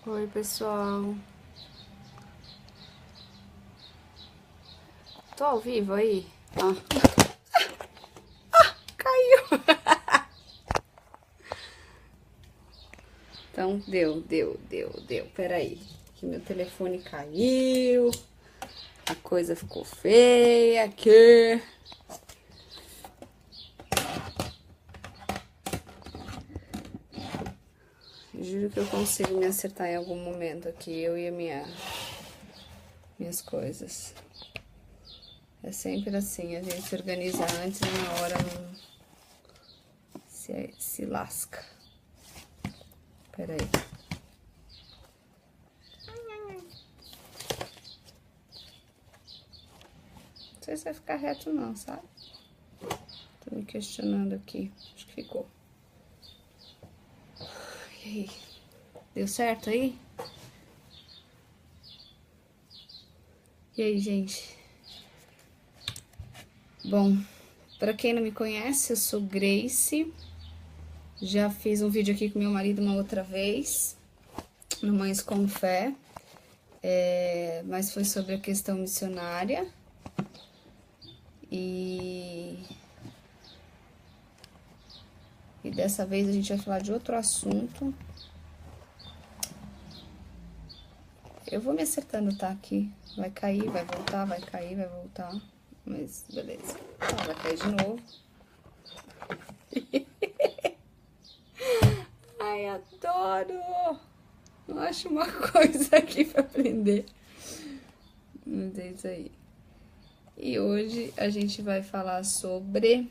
Oi, pessoal. Tô ao vivo aí? Caiu! Então, deu. Peraí, que meu telefone caiu. A coisa ficou feia aqui. Juro que eu consigo me acertar em algum momento aqui, eu e minhas coisas. É sempre assim, a gente se organiza antes e na hora não se lasca. Peraí. Não sei se vai ficar reto não, sabe? Tô me questionando aqui. Acho que ficou. E aí? Deu certo aí? E aí, gente? Bom, para quem não me conhece, eu sou Grace. Já fiz um vídeo aqui com meu marido uma outra vez, no Mães com Fé, mas foi sobre a questão missionária. E dessa vez a gente vai falar de outro assunto. Eu vou me acertando, tá? Aqui. Vai cair, vai voltar, vai cair, vai voltar. Mas beleza. Vai cair de novo. Ai, adoro! Eu acho uma coisa aqui pra aprender. Mas é isso aí. E hoje a gente vai falar sobre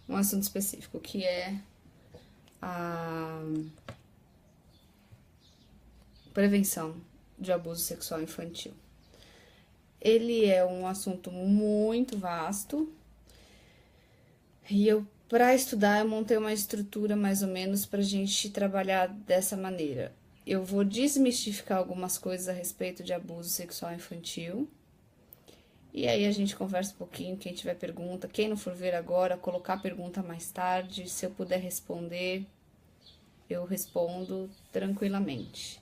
um assunto específico, que é a prevenção de abuso sexual infantil. Ele é um assunto muito vasto e para estudar, eu montei uma estrutura mais ou menos para a gente trabalhar dessa maneira. Eu vou desmistificar algumas coisas a respeito de abuso sexual infantil. E aí a gente conversa um pouquinho, quem tiver pergunta, quem não for ver agora, colocar pergunta mais tarde, se eu puder responder, eu respondo tranquilamente.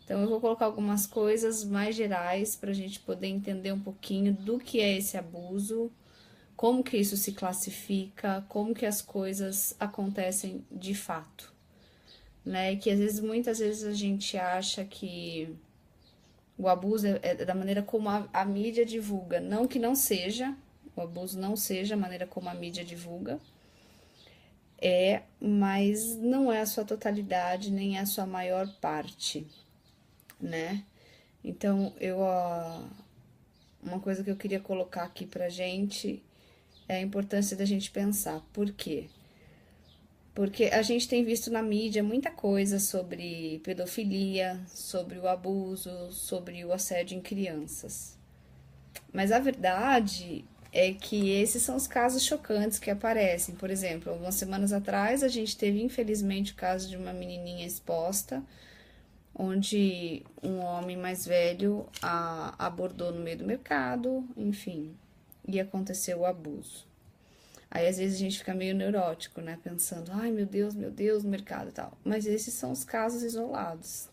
Então eu vou colocar algumas coisas mais gerais para a gente poder entender um pouquinho do que é esse abuso, como que isso se classifica, como que as coisas acontecem de fato, né? E que muitas vezes a gente acha que o abuso é da maneira como a mídia divulga, não que não seja, o abuso não seja a maneira como a mídia divulga, mas não é a sua totalidade, nem é a sua maior parte, né? Então, uma coisa que eu queria colocar aqui pra gente é a importância da gente pensar. Por quê? Porque a gente tem visto na mídia muita coisa sobre pedofilia, sobre o abuso, sobre o assédio em crianças. Mas a verdade é que esses são os casos chocantes que aparecem. Por exemplo, algumas semanas atrás a gente teve infelizmente o caso de uma menininha exposta, onde um homem mais velho a abordou no meio do mercado, enfim, e aconteceu o abuso. Aí às vezes a gente fica meio neurótico, né, pensando, ai meu Deus, mercado e tal. Mas esses são os casos isolados.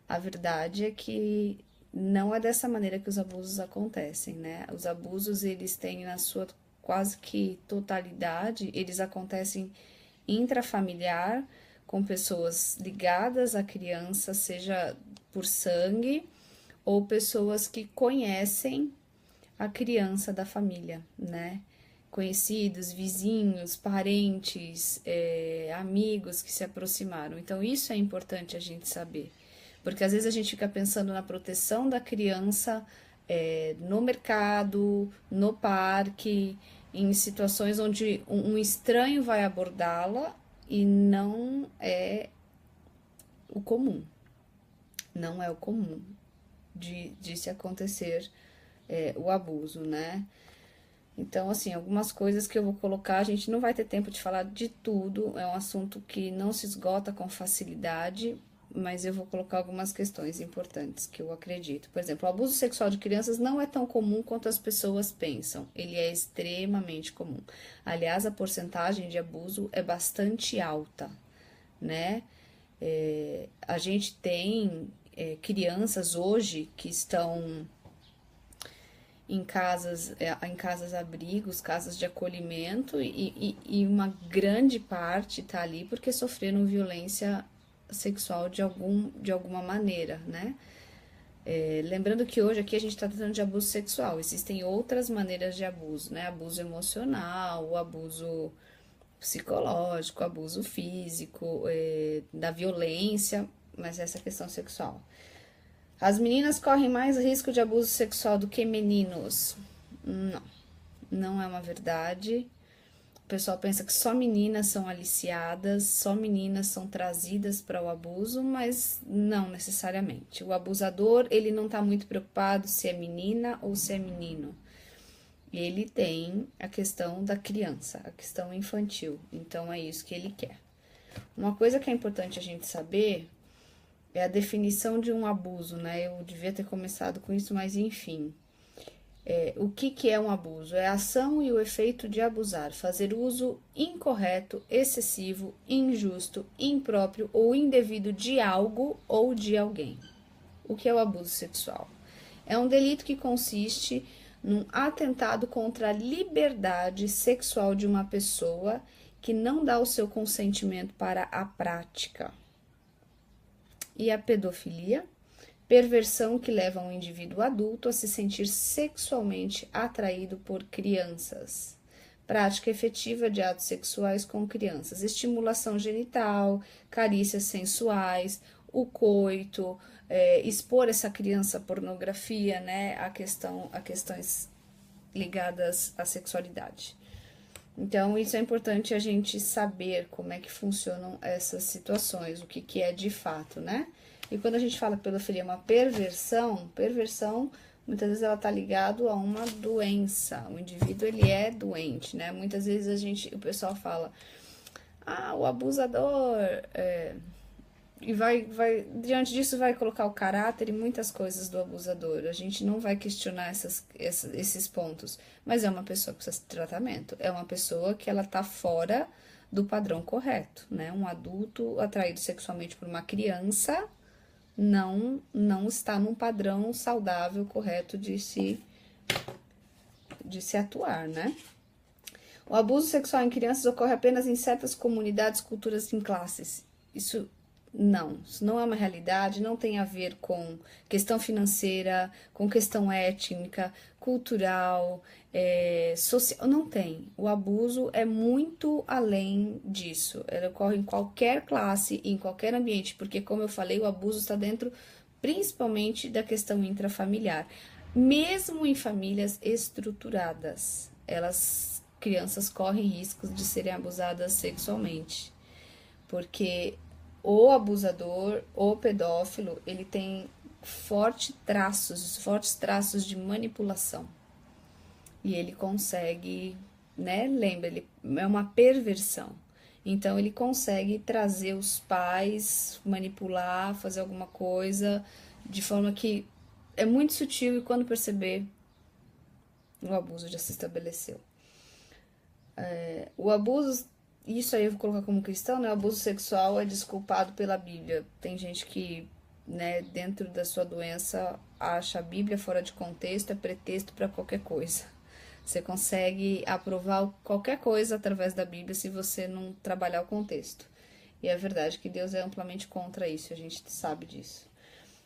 A verdade é que não é dessa maneira que os abusos acontecem, né? Os abusos, eles têm na sua quase que totalidade, eles acontecem intrafamiliar, com pessoas ligadas à criança, seja por sangue ou pessoas que conhecem a criança da família, né? Conhecidos, vizinhos, parentes, amigos que se aproximaram. Então, isso é importante a gente saber, porque às vezes a gente fica pensando na proteção da criança no mercado, no parque, em situações onde um estranho vai abordá-la e não é o comum. Não é o comum de se acontecer o abuso, né? Então, assim, algumas coisas que eu vou colocar, a gente não vai ter tempo de falar de tudo, é um assunto que não se esgota com facilidade, mas eu vou colocar algumas questões importantes que eu acredito. Por exemplo, o abuso sexual de crianças não é tão comum quanto as pessoas pensam, ele é extremamente comum. Aliás, a porcentagem de abuso é bastante alta, né? A gente tem crianças hoje que estão em casas abrigos, casas de acolhimento, e uma grande parte está ali porque sofreram violência sexual de alguma maneira, né? Lembrando que hoje aqui a gente está tratando de abuso sexual, existem outras maneiras de abuso, né? Abuso emocional, o abuso psicológico, abuso físico, da violência, mas essa é a questão sexual. As meninas correm mais risco de abuso sexual do que meninos? Não, não é uma verdade. O pessoal pensa que só meninas são aliciadas, só meninas são trazidas para o abuso, mas não necessariamente. O abusador, ele não está muito preocupado se é menina ou se é menino. Ele tem a questão da criança, a questão infantil. Então, é isso que ele quer. Uma coisa que é importante a gente saber é a definição de um abuso, né? Eu devia ter começado com isso, mas enfim. O que é um abuso? É a ação e o efeito de abusar, fazer uso incorreto, excessivo, injusto, impróprio ou indevido de algo ou de alguém. O que é o abuso sexual? É um delito que consiste num atentado contra a liberdade sexual de uma pessoa que não dá o seu consentimento para a prática. E a pedofilia? Perversão que leva um indivíduo adulto a se sentir sexualmente atraído por crianças. Prática efetiva de atos sexuais com crianças. Estimulação genital, carícias sensuais, o coito, expor essa criança à pornografia, né? A questões ligadas à sexualidade. Então, isso é importante a gente saber como é que funcionam essas situações, o que é de fato, né? E quando a gente fala pedofilia, uma perversão, muitas vezes ela tá ligado a uma doença. O indivíduo, ele é doente, né? Muitas vezes o pessoal fala, o abusador, e diante disso vai colocar o caráter e muitas coisas do abusador. A gente não vai questionar esses pontos, mas é uma pessoa que precisa de tratamento, é uma pessoa que ela tá fora do padrão correto, né? Um adulto atraído sexualmente por uma criança não está num padrão saudável, correto de se atuar, né? O abuso sexual em crianças ocorre apenas em certas comunidades, culturas e classes. Isso não é uma realidade, não tem a ver com questão financeira, com questão étnica, cultural, social, não tem. O abuso é muito além disso, ele ocorre em qualquer classe, em qualquer ambiente, porque como eu falei, o abuso está dentro principalmente da questão intrafamiliar, mesmo em famílias estruturadas, crianças correm riscos de serem abusadas sexualmente, porque o abusador, o pedófilo, ele tem fortes traços de manipulação. E ele consegue, né? Lembra, ele é uma perversão. Então ele consegue trazer os pais, manipular, fazer alguma coisa de forma que é muito sutil e quando perceber, o abuso já se estabeleceu. O abuso, isso aí eu vou colocar como cristão, né? O abuso sexual é desculpado pela Bíblia. Tem gente que, né, dentro da sua doença, acha a Bíblia fora de contexto, é pretexto para qualquer coisa. Você consegue aprovar qualquer coisa através da Bíblia se você não trabalhar o contexto. E é verdade que Deus é amplamente contra isso, a gente sabe disso.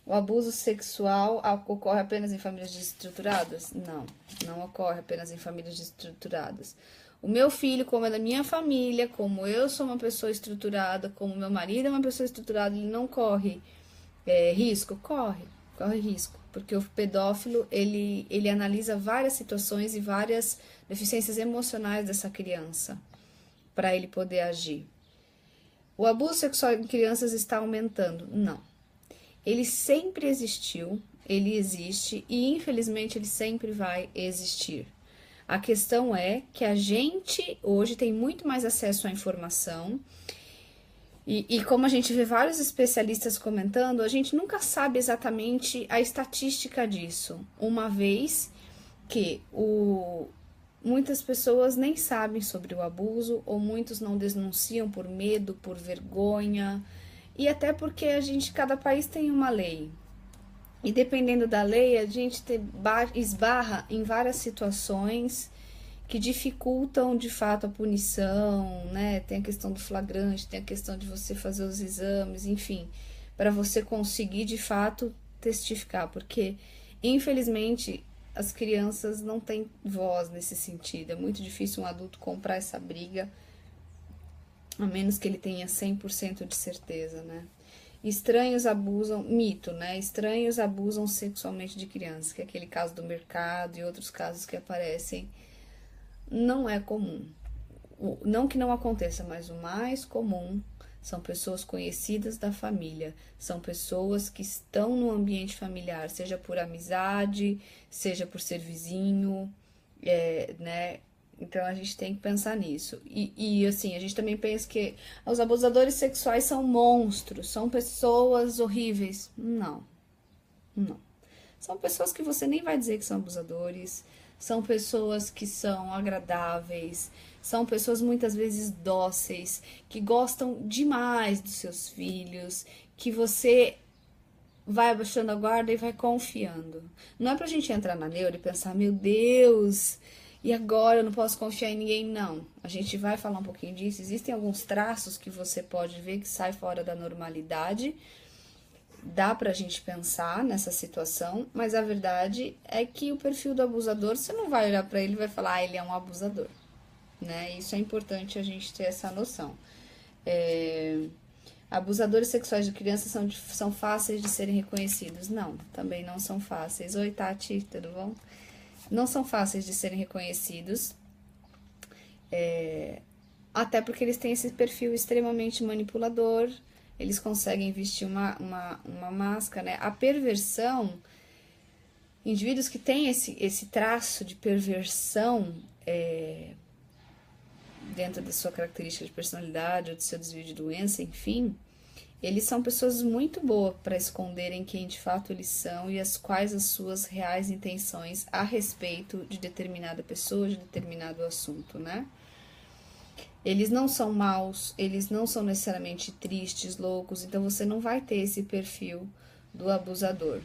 O abuso sexual ocorre apenas em famílias desestruturadas? Não ocorre apenas em famílias desestruturadas. O meu filho, como é da minha família, como eu sou uma pessoa estruturada, como meu marido é uma pessoa estruturada, ele não corre risco? Corre risco. Porque o pedófilo, ele analisa várias situações e várias deficiências emocionais dessa criança para ele poder agir. O abuso sexual em crianças está aumentando? Não. Ele sempre existiu, ele existe e infelizmente ele sempre vai existir. A questão é que a gente hoje tem muito mais acesso à informação e como a gente vê vários especialistas comentando, a gente nunca sabe exatamente a estatística disso, uma vez que muitas pessoas nem sabem sobre o abuso ou muitos não denunciam por medo, por vergonha. E até porque cada país tem uma lei. E dependendo da lei, a gente esbarra em várias situações que dificultam de fato a punição, né? Tem a questão do flagrante, tem a questão de você fazer os exames, enfim, para você conseguir de fato testificar, porque infelizmente as crianças não têm voz nesse sentido. É muito difícil um adulto comprar essa briga, a menos que ele tenha 100% de certeza, né? Estranhos abusam, mito, né? Estranhos abusam sexualmente de crianças, que é aquele caso do mercado e outros casos que aparecem. Não é comum. Não que não aconteça, mas o mais comum são pessoas conhecidas da família, são pessoas que estão no ambiente familiar, seja por amizade, seja por ser vizinho, né? Então a gente tem que pensar nisso. E assim, a gente também pensa que os abusadores sexuais são monstros, são pessoas horríveis. Não, não. São pessoas que você nem vai dizer que são abusadores, são pessoas que são agradáveis, são pessoas muitas vezes dóceis, que gostam demais dos seus filhos, que você vai abaixando a guarda e vai confiando. Não é pra gente entrar na neura e pensar, meu Deus, e agora eu não posso confiar em ninguém, não. A gente vai falar um pouquinho disso. Existem alguns traços que você pode ver que sai fora da normalidade. Dá pra gente pensar nessa situação, mas a verdade é que o perfil do abusador, você não vai olhar pra ele e vai falar, ele é um abusador, né? Isso é importante a gente ter essa noção. Abusadores sexuais de crianças são fáceis de serem reconhecidos? Não, também não são fáceis. Oi, Tati, tudo bom? Não são fáceis de serem reconhecidos, até porque eles têm esse perfil extremamente manipulador, eles conseguem vestir uma máscara, né? A perversão, indivíduos que têm esse traço de perversão dentro da sua característica de personalidade ou do seu desvio de doença, enfim, eles são pessoas muito boas para esconderem quem de fato eles são e quais as suas reais intenções a respeito de determinada pessoa, de determinado assunto, né? Eles não são maus, eles não são necessariamente tristes, loucos, então você não vai ter esse perfil do abusador.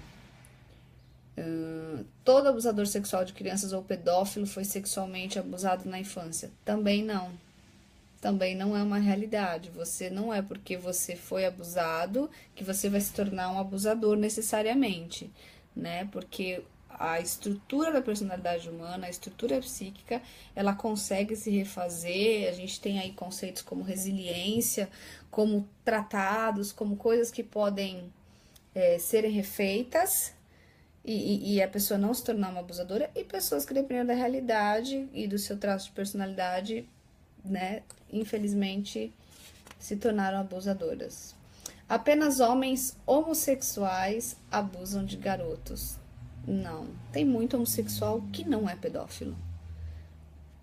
Todo abusador sexual de crianças ou pedófilo foi sexualmente abusado na infância? Também não. Também não é uma realidade. Você não é porque você foi abusado que você vai se tornar um abusador necessariamente, né? Porque a estrutura da personalidade humana, a estrutura psíquica, ela consegue se refazer. A gente tem aí conceitos como resiliência, como tratados, como coisas que podem serem refeitas e a pessoa não se tornar uma abusadora, e pessoas que, dependendo da realidade e do seu traço de personalidade, né, infelizmente se tornaram abusadoras. Apenas homens homossexuais abusam de garotos. Não, tem muito homossexual que não é pedófilo,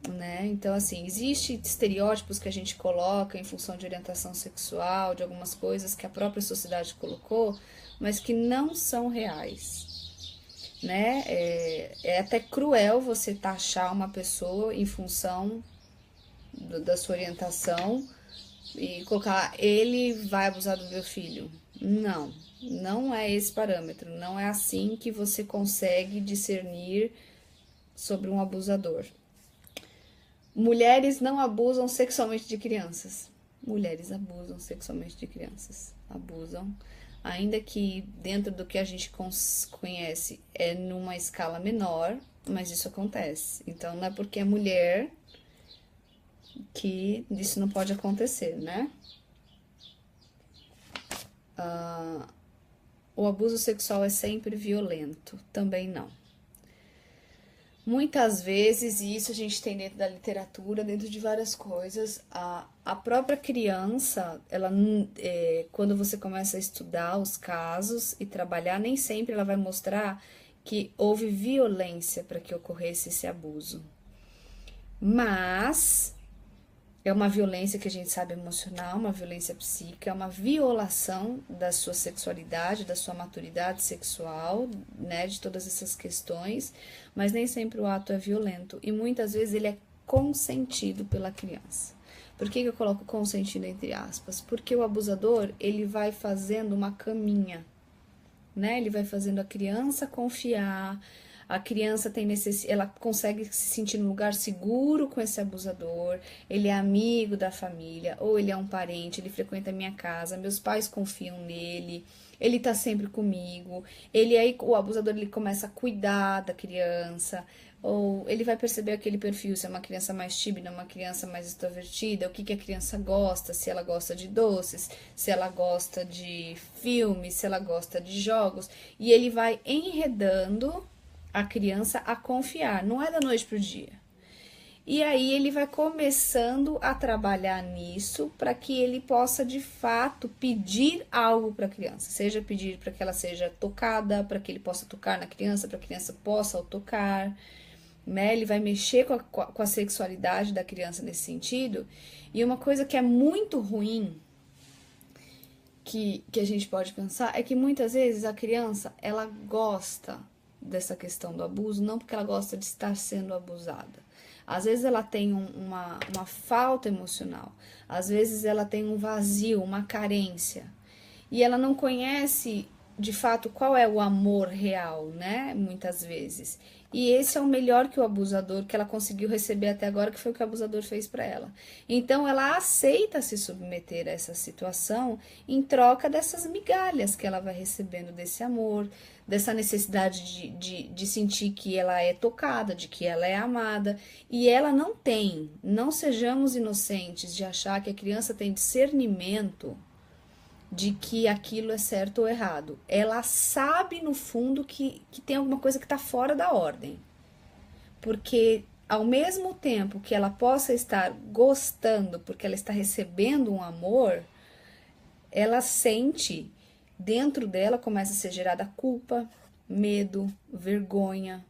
né? Então, assim, existe estereótipos que a gente coloca em função de orientação sexual, de algumas coisas que a própria sociedade colocou, mas que não são reais, né? É até cruel você taxar uma pessoa em função da sua orientação e colocar, ele vai abusar do meu filho. Não, não é esse parâmetro, não é assim que você consegue discernir sobre um abusador. Mulheres não abusam sexualmente de crianças. Mulheres abusam sexualmente de crianças. Abusam, ainda que dentro do que a gente conhece é numa escala menor, mas isso acontece. Então não é porque é mulher que isso não pode acontecer, né? O abuso sexual é sempre violento, também não. Muitas vezes, e isso a gente tem dentro da literatura, dentro de várias coisas, a própria criança, ela, quando você começa a estudar os casos e trabalhar, nem sempre ela vai mostrar que houve violência para que ocorresse esse abuso. Mas é uma violência que a gente sabe emocional, uma violência psíquica, é uma violação da sua sexualidade, da sua maturidade sexual, né, de todas essas questões, mas nem sempre o ato é violento e muitas vezes ele é consentido pela criança. Por que eu coloco consentindo entre aspas? Porque o abusador, ele vai fazendo uma caminha, né? Ele vai fazendo a criança confiar, a criança tem ela consegue se sentir num lugar seguro com esse abusador, ele é amigo da família, ou ele é um parente, ele frequenta a minha casa, meus pais confiam nele, ele tá sempre comigo, o abusador, ele começa a cuidar da criança, ou ele vai perceber aquele perfil, se é uma criança mais tímida, uma criança mais extrovertida, o que a criança gosta, se ela gosta de doces, se ela gosta de filmes, se ela gosta de jogos, e ele vai enredando a criança a confiar, não é da noite pro dia. E aí ele vai começando a trabalhar nisso para que ele possa de fato pedir algo para a criança, seja pedir para que ela seja tocada, para que ele possa tocar na criança, para que a criança possa o tocar, né? Ele vai mexer com a sexualidade da criança nesse sentido. E uma coisa que é muito ruim que a gente pode pensar é que muitas vezes a criança, ela gosta dessa questão do abuso, não porque ela gosta de estar sendo abusada. Às vezes ela tem uma falta emocional, às vezes ela tem um vazio, uma carência, e ela não conhece de fato qual é o amor real, né? Muitas vezes. E esse é o melhor que o abusador, que ela conseguiu receber até agora, que foi o que o abusador fez para ela. Então ela aceita se submeter a essa situação em troca dessas migalhas que ela vai recebendo desse amor, dessa necessidade de sentir que ela é tocada, de que ela é amada. E ela não sejamos inocentes de achar que a criança tem discernimento de que aquilo é certo ou errado. Ela sabe no fundo que tem alguma coisa que está fora da ordem. Porque ao mesmo tempo que ela possa estar gostando, porque ela está recebendo um amor, ela sente, dentro dela começa a ser gerada culpa, medo, vergonha.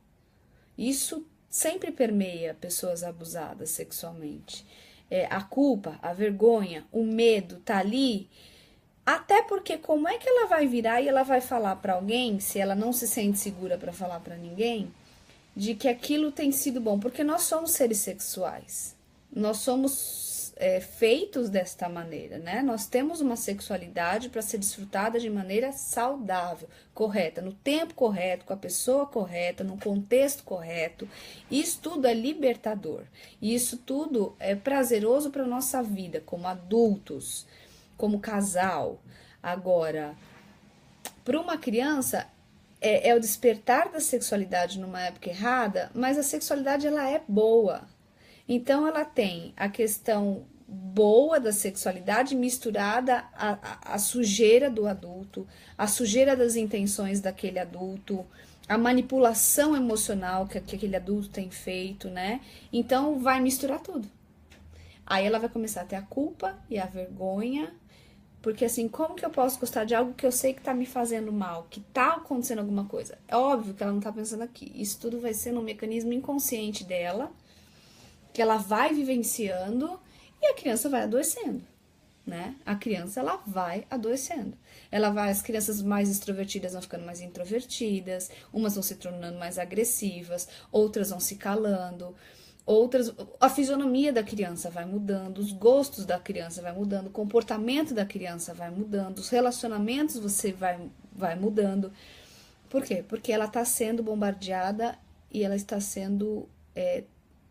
Isso sempre permeia pessoas abusadas sexualmente. A culpa, a vergonha, o medo tá ali. Até porque como é que ela vai virar e ela vai falar para alguém, se ela não se sente segura para falar para ninguém, de que aquilo tem sido bom? Porque nós somos seres sexuais. Nós somos feitos desta maneira, né? Nós temos uma sexualidade para ser desfrutada de maneira saudável, correta, no tempo correto, com a pessoa correta, no contexto correto. Isso tudo é libertador. Isso tudo é prazeroso para nossa vida como adultos, como casal. Agora, para uma criança é o despertar da sexualidade numa época errada, mas a sexualidade ela é boa. Então ela tem a questão boa da sexualidade misturada à sujeira do adulto, a sujeira das intenções daquele adulto, a manipulação emocional que aquele adulto tem feito, né? Então vai misturar tudo. Aí ela vai começar a ter a culpa e a vergonha. Porque assim, como que eu posso gostar de algo que eu sei que tá me fazendo mal, que tá acontecendo alguma coisa? É óbvio que ela não tá pensando aqui. Isso tudo vai ser no mecanismo inconsciente dela, que ela vai vivenciando e a criança vai adoecendo, né? A criança, ela vai adoecendo. As crianças mais extrovertidas vão ficando mais introvertidas, umas vão se tornando mais agressivas, outras vão se calando. A fisionomia da criança vai mudando, os gostos da criança vai mudando, o comportamento da criança vai mudando, os relacionamentos vai mudando. Por quê? Porque ela está sendo bombardeada e ela está sendo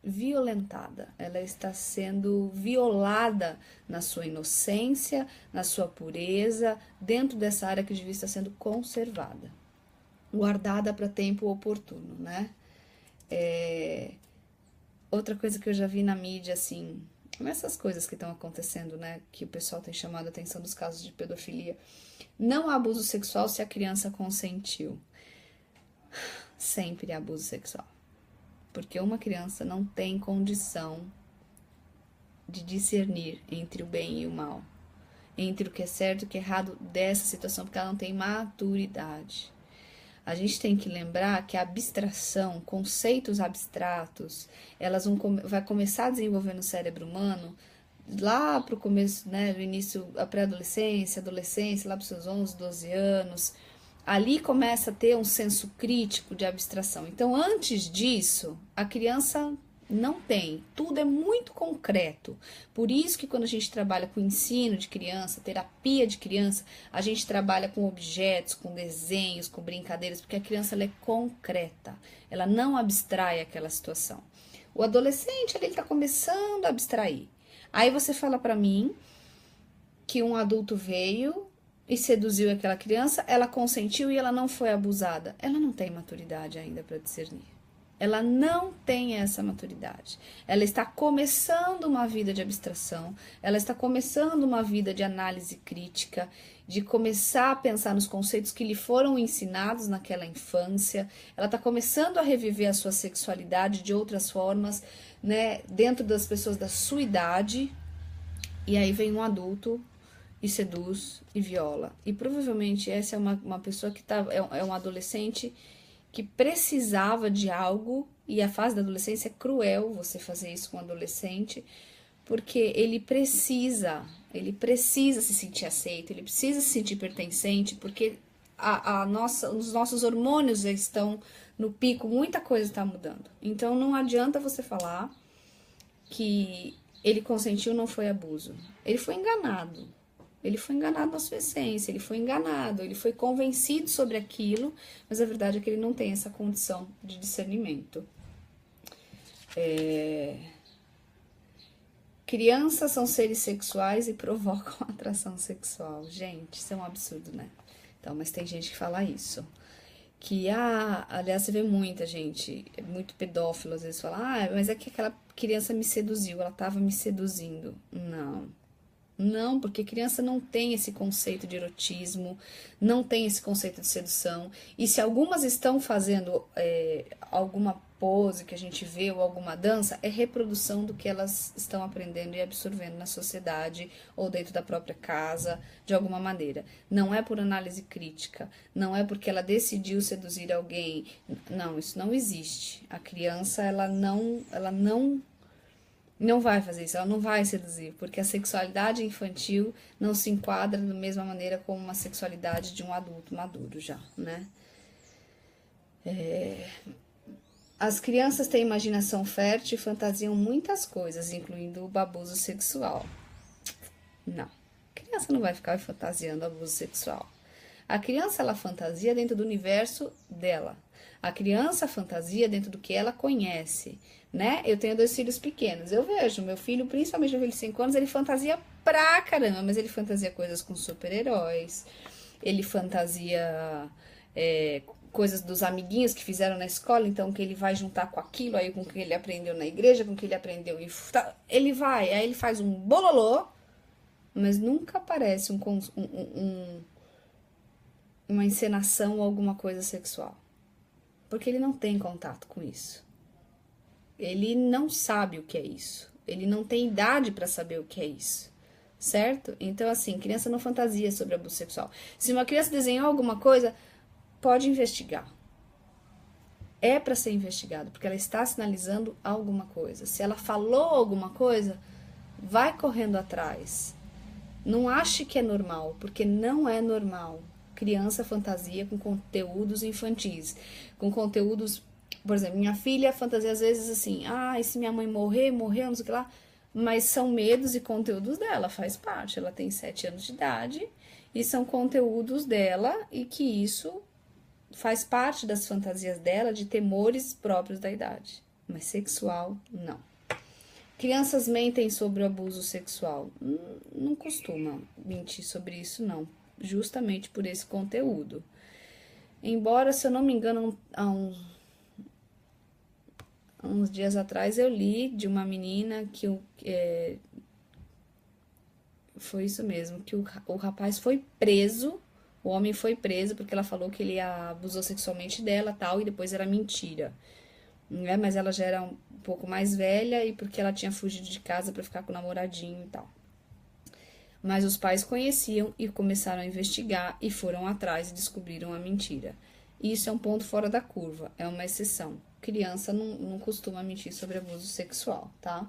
violentada, ela está sendo violada na sua inocência, na sua pureza, dentro dessa área que devia estar sendo conservada, guardada para tempo oportuno, né? Outra coisa que eu já vi na mídia, assim, nessas coisas que estão acontecendo, né, que o pessoal tem chamado a atenção dos casos de pedofilia, não há abuso sexual se a criança consentiu. Sempre há abuso sexual. Porque uma criança não tem condição de discernir entre o bem e o mal, entre o que é certo e o que é errado dessa situação, porque ela não tem maturidade. A gente tem que lembrar que a abstração, conceitos abstratos, elas vai começar a desenvolver no cérebro humano lá para o começo, né, no início, a pré-adolescência, adolescência, lá para os seus 11, 12 anos. Ali começa a ter um senso crítico de abstração. Então, antes disso, a criança Não tem. Tudo é muito concreto. Por isso que quando a gente trabalha com ensino de criança, terapia de criança, a gente trabalha com objetos, com desenhos, com brincadeiras, porque a criança ela é concreta. Ela não abstrai aquela situação. O adolescente ele está começando a abstrair. Aí você fala para mim que um adulto veio e seduziu aquela criança, ela consentiu e ela não foi abusada. Ela não tem maturidade ainda para discernir. Ela não tem essa maturidade. Ela está começando uma vida de abstração, ela está começando uma vida de análise crítica, de começar a pensar nos conceitos que lhe foram ensinados naquela infância. Ela está começando a reviver a sua sexualidade de outras formas, né, dentro das pessoas da sua idade. E aí vem um adulto e seduz e viola. E provavelmente essa é uma pessoa que é um adolescente que precisava de algo, e a fase da adolescência é cruel você fazer isso com um adolescente, porque ele precisa se sentir aceito, ele precisa se sentir pertencente, porque os nossos hormônios estão no pico, muita coisa está mudando. Então não adianta você falar que ele consentiu, não foi abuso. Ele foi enganado. Ele foi enganado na sua essência, ele foi enganado, ele foi convencido sobre aquilo, mas a verdade é que ele não tem essa condição de discernimento. Crianças são seres sexuais e provocam atração sexual. Gente, isso é um absurdo, né? Então, mas tem gente que fala isso. Que, aliás, você vê muita gente, muito pedófilo, às vezes fala, mas é que aquela criança me seduziu, ela estava me seduzindo. Não, porque criança não tem esse conceito de erotismo, não tem esse conceito de sedução. E se algumas estão fazendo alguma pose que a gente vê ou alguma dança, é reprodução do que elas estão aprendendo e absorvendo na sociedade ou dentro da própria casa, de alguma maneira. Não é por análise crítica, não é porque ela decidiu seduzir alguém. Não, isso não existe. A criança, ela não vai fazer isso, ela não vai seduzir, porque a sexualidade infantil não se enquadra da mesma maneira como uma sexualidade de um adulto maduro já, né? As crianças têm imaginação fértil e fantasiam muitas coisas, incluindo o abuso sexual. Não, a criança não vai ficar fantasiando abuso sexual. A criança, ela fantasia dentro do universo dela. A criança fantasia dentro do que ela conhece, né? Eu tenho 2 filhos pequenos. Eu vejo meu filho, principalmente meu filho de 5 anos, ele fantasia pra caramba, mas ele fantasia coisas com super-heróis. Ele fantasia coisas dos amiguinhos que fizeram na escola, então que ele vai juntar com aquilo, aí com o que ele aprendeu na igreja, com o que ele aprendeu em... Ele vai, aí ele faz um bololô, mas nunca aparece uma encenação ou alguma coisa sexual. Porque ele não tem contato com isso. Ele não sabe o que é isso. Ele não tem idade para saber o que é isso. Certo? Então, assim, criança não fantasia sobre abuso sexual. Se uma criança desenhou alguma coisa, pode investigar. É para ser investigado, porque ela está sinalizando alguma coisa. Se ela falou alguma coisa, vai correndo atrás. Não ache que é normal, porque não é normal. Criança fantasia com conteúdos infantis, com conteúdos, por exemplo, minha filha fantasia às vezes assim, e se minha mãe morreu, não sei o que lá, mas são medos e conteúdos dela, faz parte, ela tem 7 anos de idade, e são conteúdos dela, e que isso faz parte das fantasias dela, de temores próprios da idade, mas sexual, não. Crianças mentem sobre o abuso sexual, não costumam mentir sobre isso, não. Justamente por esse conteúdo. Embora, se eu não me engano, há uns dias atrás eu li de uma menina que foi isso mesmo, que o rapaz foi preso, o homem foi preso porque ela falou que ele abusou sexualmente dela, tal, e depois era mentira. Né? Mas ela já era um pouco mais velha e porque ela tinha fugido de casa para ficar com o namoradinho e tal. Mas os pais conheciam e começaram a investigar e foram atrás e descobriram a mentira. Isso é um ponto fora da curva, é uma exceção. Criança não costuma mentir sobre abuso sexual, tá?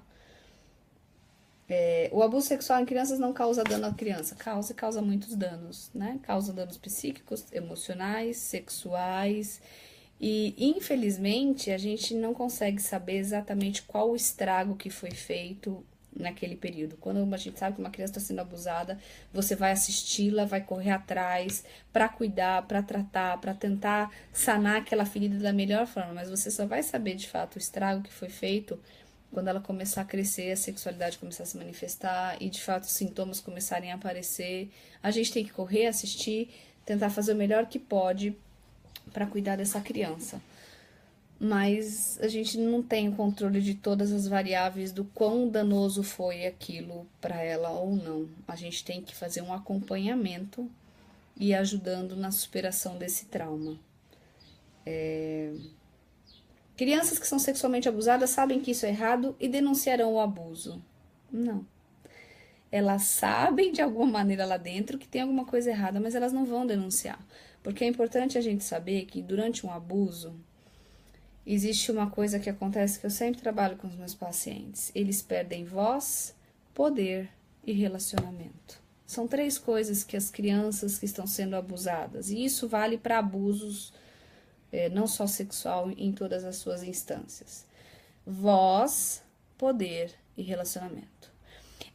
O abuso sexual em crianças não causa dano à criança, causa muitos danos, né? Causa danos psíquicos, emocionais, sexuais E, infelizmente, a gente não consegue saber exatamente qual o estrago que foi feito naquele período. Quando a gente sabe que uma criança está sendo abusada, você vai assisti-la, vai correr atrás para cuidar, para tratar, para tentar sanar aquela ferida da melhor forma, mas você só vai saber de fato o estrago que foi feito quando ela começar a crescer, a sexualidade começar a se manifestar e de fato os sintomas começarem a aparecer. A gente tem que correr, assistir, tentar fazer o melhor que pode para cuidar dessa criança. Mas a gente não tem o controle de todas as variáveis do quão danoso foi aquilo para ela ou não. A gente tem que fazer um acompanhamento e ir ajudando na superação desse trauma. Crianças que são sexualmente abusadas sabem que isso é errado e denunciarão o abuso. Não. Elas sabem de alguma maneira lá dentro que tem alguma coisa errada, mas elas não vão denunciar. Porque é importante a gente saber que durante um abuso, existe uma coisa que acontece que eu sempre trabalho com os meus pacientes. Eles perdem voz, poder e relacionamento. São 3 coisas que as crianças que estão sendo abusadas, e isso vale para abusos, não só sexual, em todas as suas instâncias. Voz, poder e relacionamento.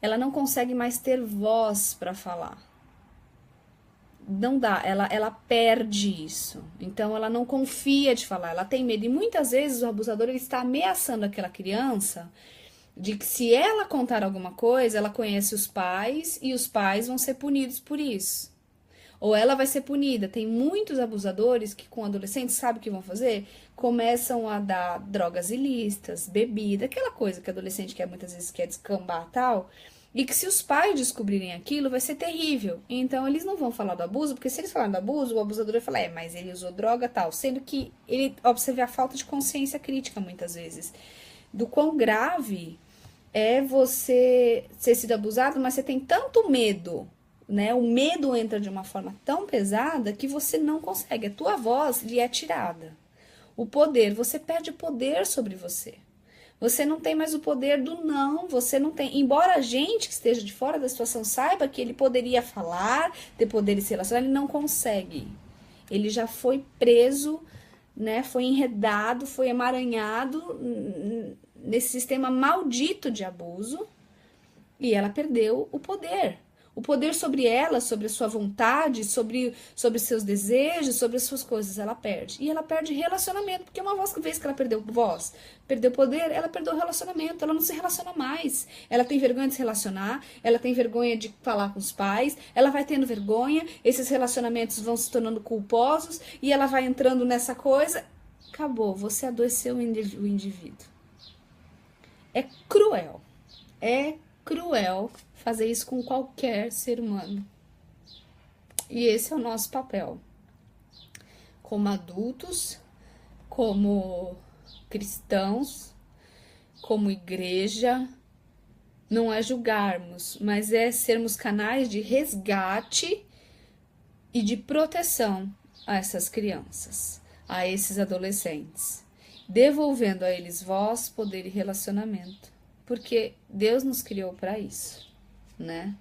Ela não consegue mais ter voz para falar. Não dá, ela perde isso. Então ela não confia de falar, ela tem medo. E muitas vezes o abusador ele está ameaçando aquela criança de que se ela contar alguma coisa, ela conhece os pais e os pais vão ser punidos por isso. Ou ela vai ser punida. Tem muitos abusadores que com adolescentes, sabe o que vão fazer? Começam a dar drogas ilícitas, bebida, aquela coisa que adolescente quer muitas vezes quer descambar tal. E que se os pais descobrirem aquilo, vai ser terrível. Então, eles não vão falar do abuso, porque se eles falarem do abuso, o abusador vai falar, mas ele usou droga tal. Sendo que ele observa a falta de consciência crítica, muitas vezes. Do quão grave é você ter sido abusado, mas você tem tanto medo, né? O medo entra de uma forma tão pesada que você não consegue. A tua voz lhe é tirada. O poder, você perde poder sobre você. Você não tem mais o poder do não, você não tem. Embora a gente que esteja de fora da situação saiba que ele poderia falar, ter poder de se relacionar, ele não consegue. Ele já foi preso, né? Foi enredado, foi emaranhado nesse sistema maldito de abuso e ela perdeu o poder. O poder sobre ela, sobre a sua vontade, sobre seus desejos, sobre as suas coisas, ela perde. E ela perde relacionamento, porque uma vez que ela perdeu voz, perdeu poder, ela perdeu o relacionamento, ela não se relaciona mais. Ela tem vergonha de se relacionar, ela tem vergonha de falar com os pais, ela vai tendo vergonha, esses relacionamentos vão se tornando culposos e ela vai entrando nessa coisa. Acabou, você adoeceu o indivíduo. É cruel. É cruel fazer isso com qualquer ser humano. E esse é o nosso papel. Como adultos, como cristãos, como igreja, não é julgarmos, mas é sermos canais de resgate e de proteção a essas crianças, a esses adolescentes, devolvendo a eles voz, poder e relacionamento, porque Deus nos criou para isso, né?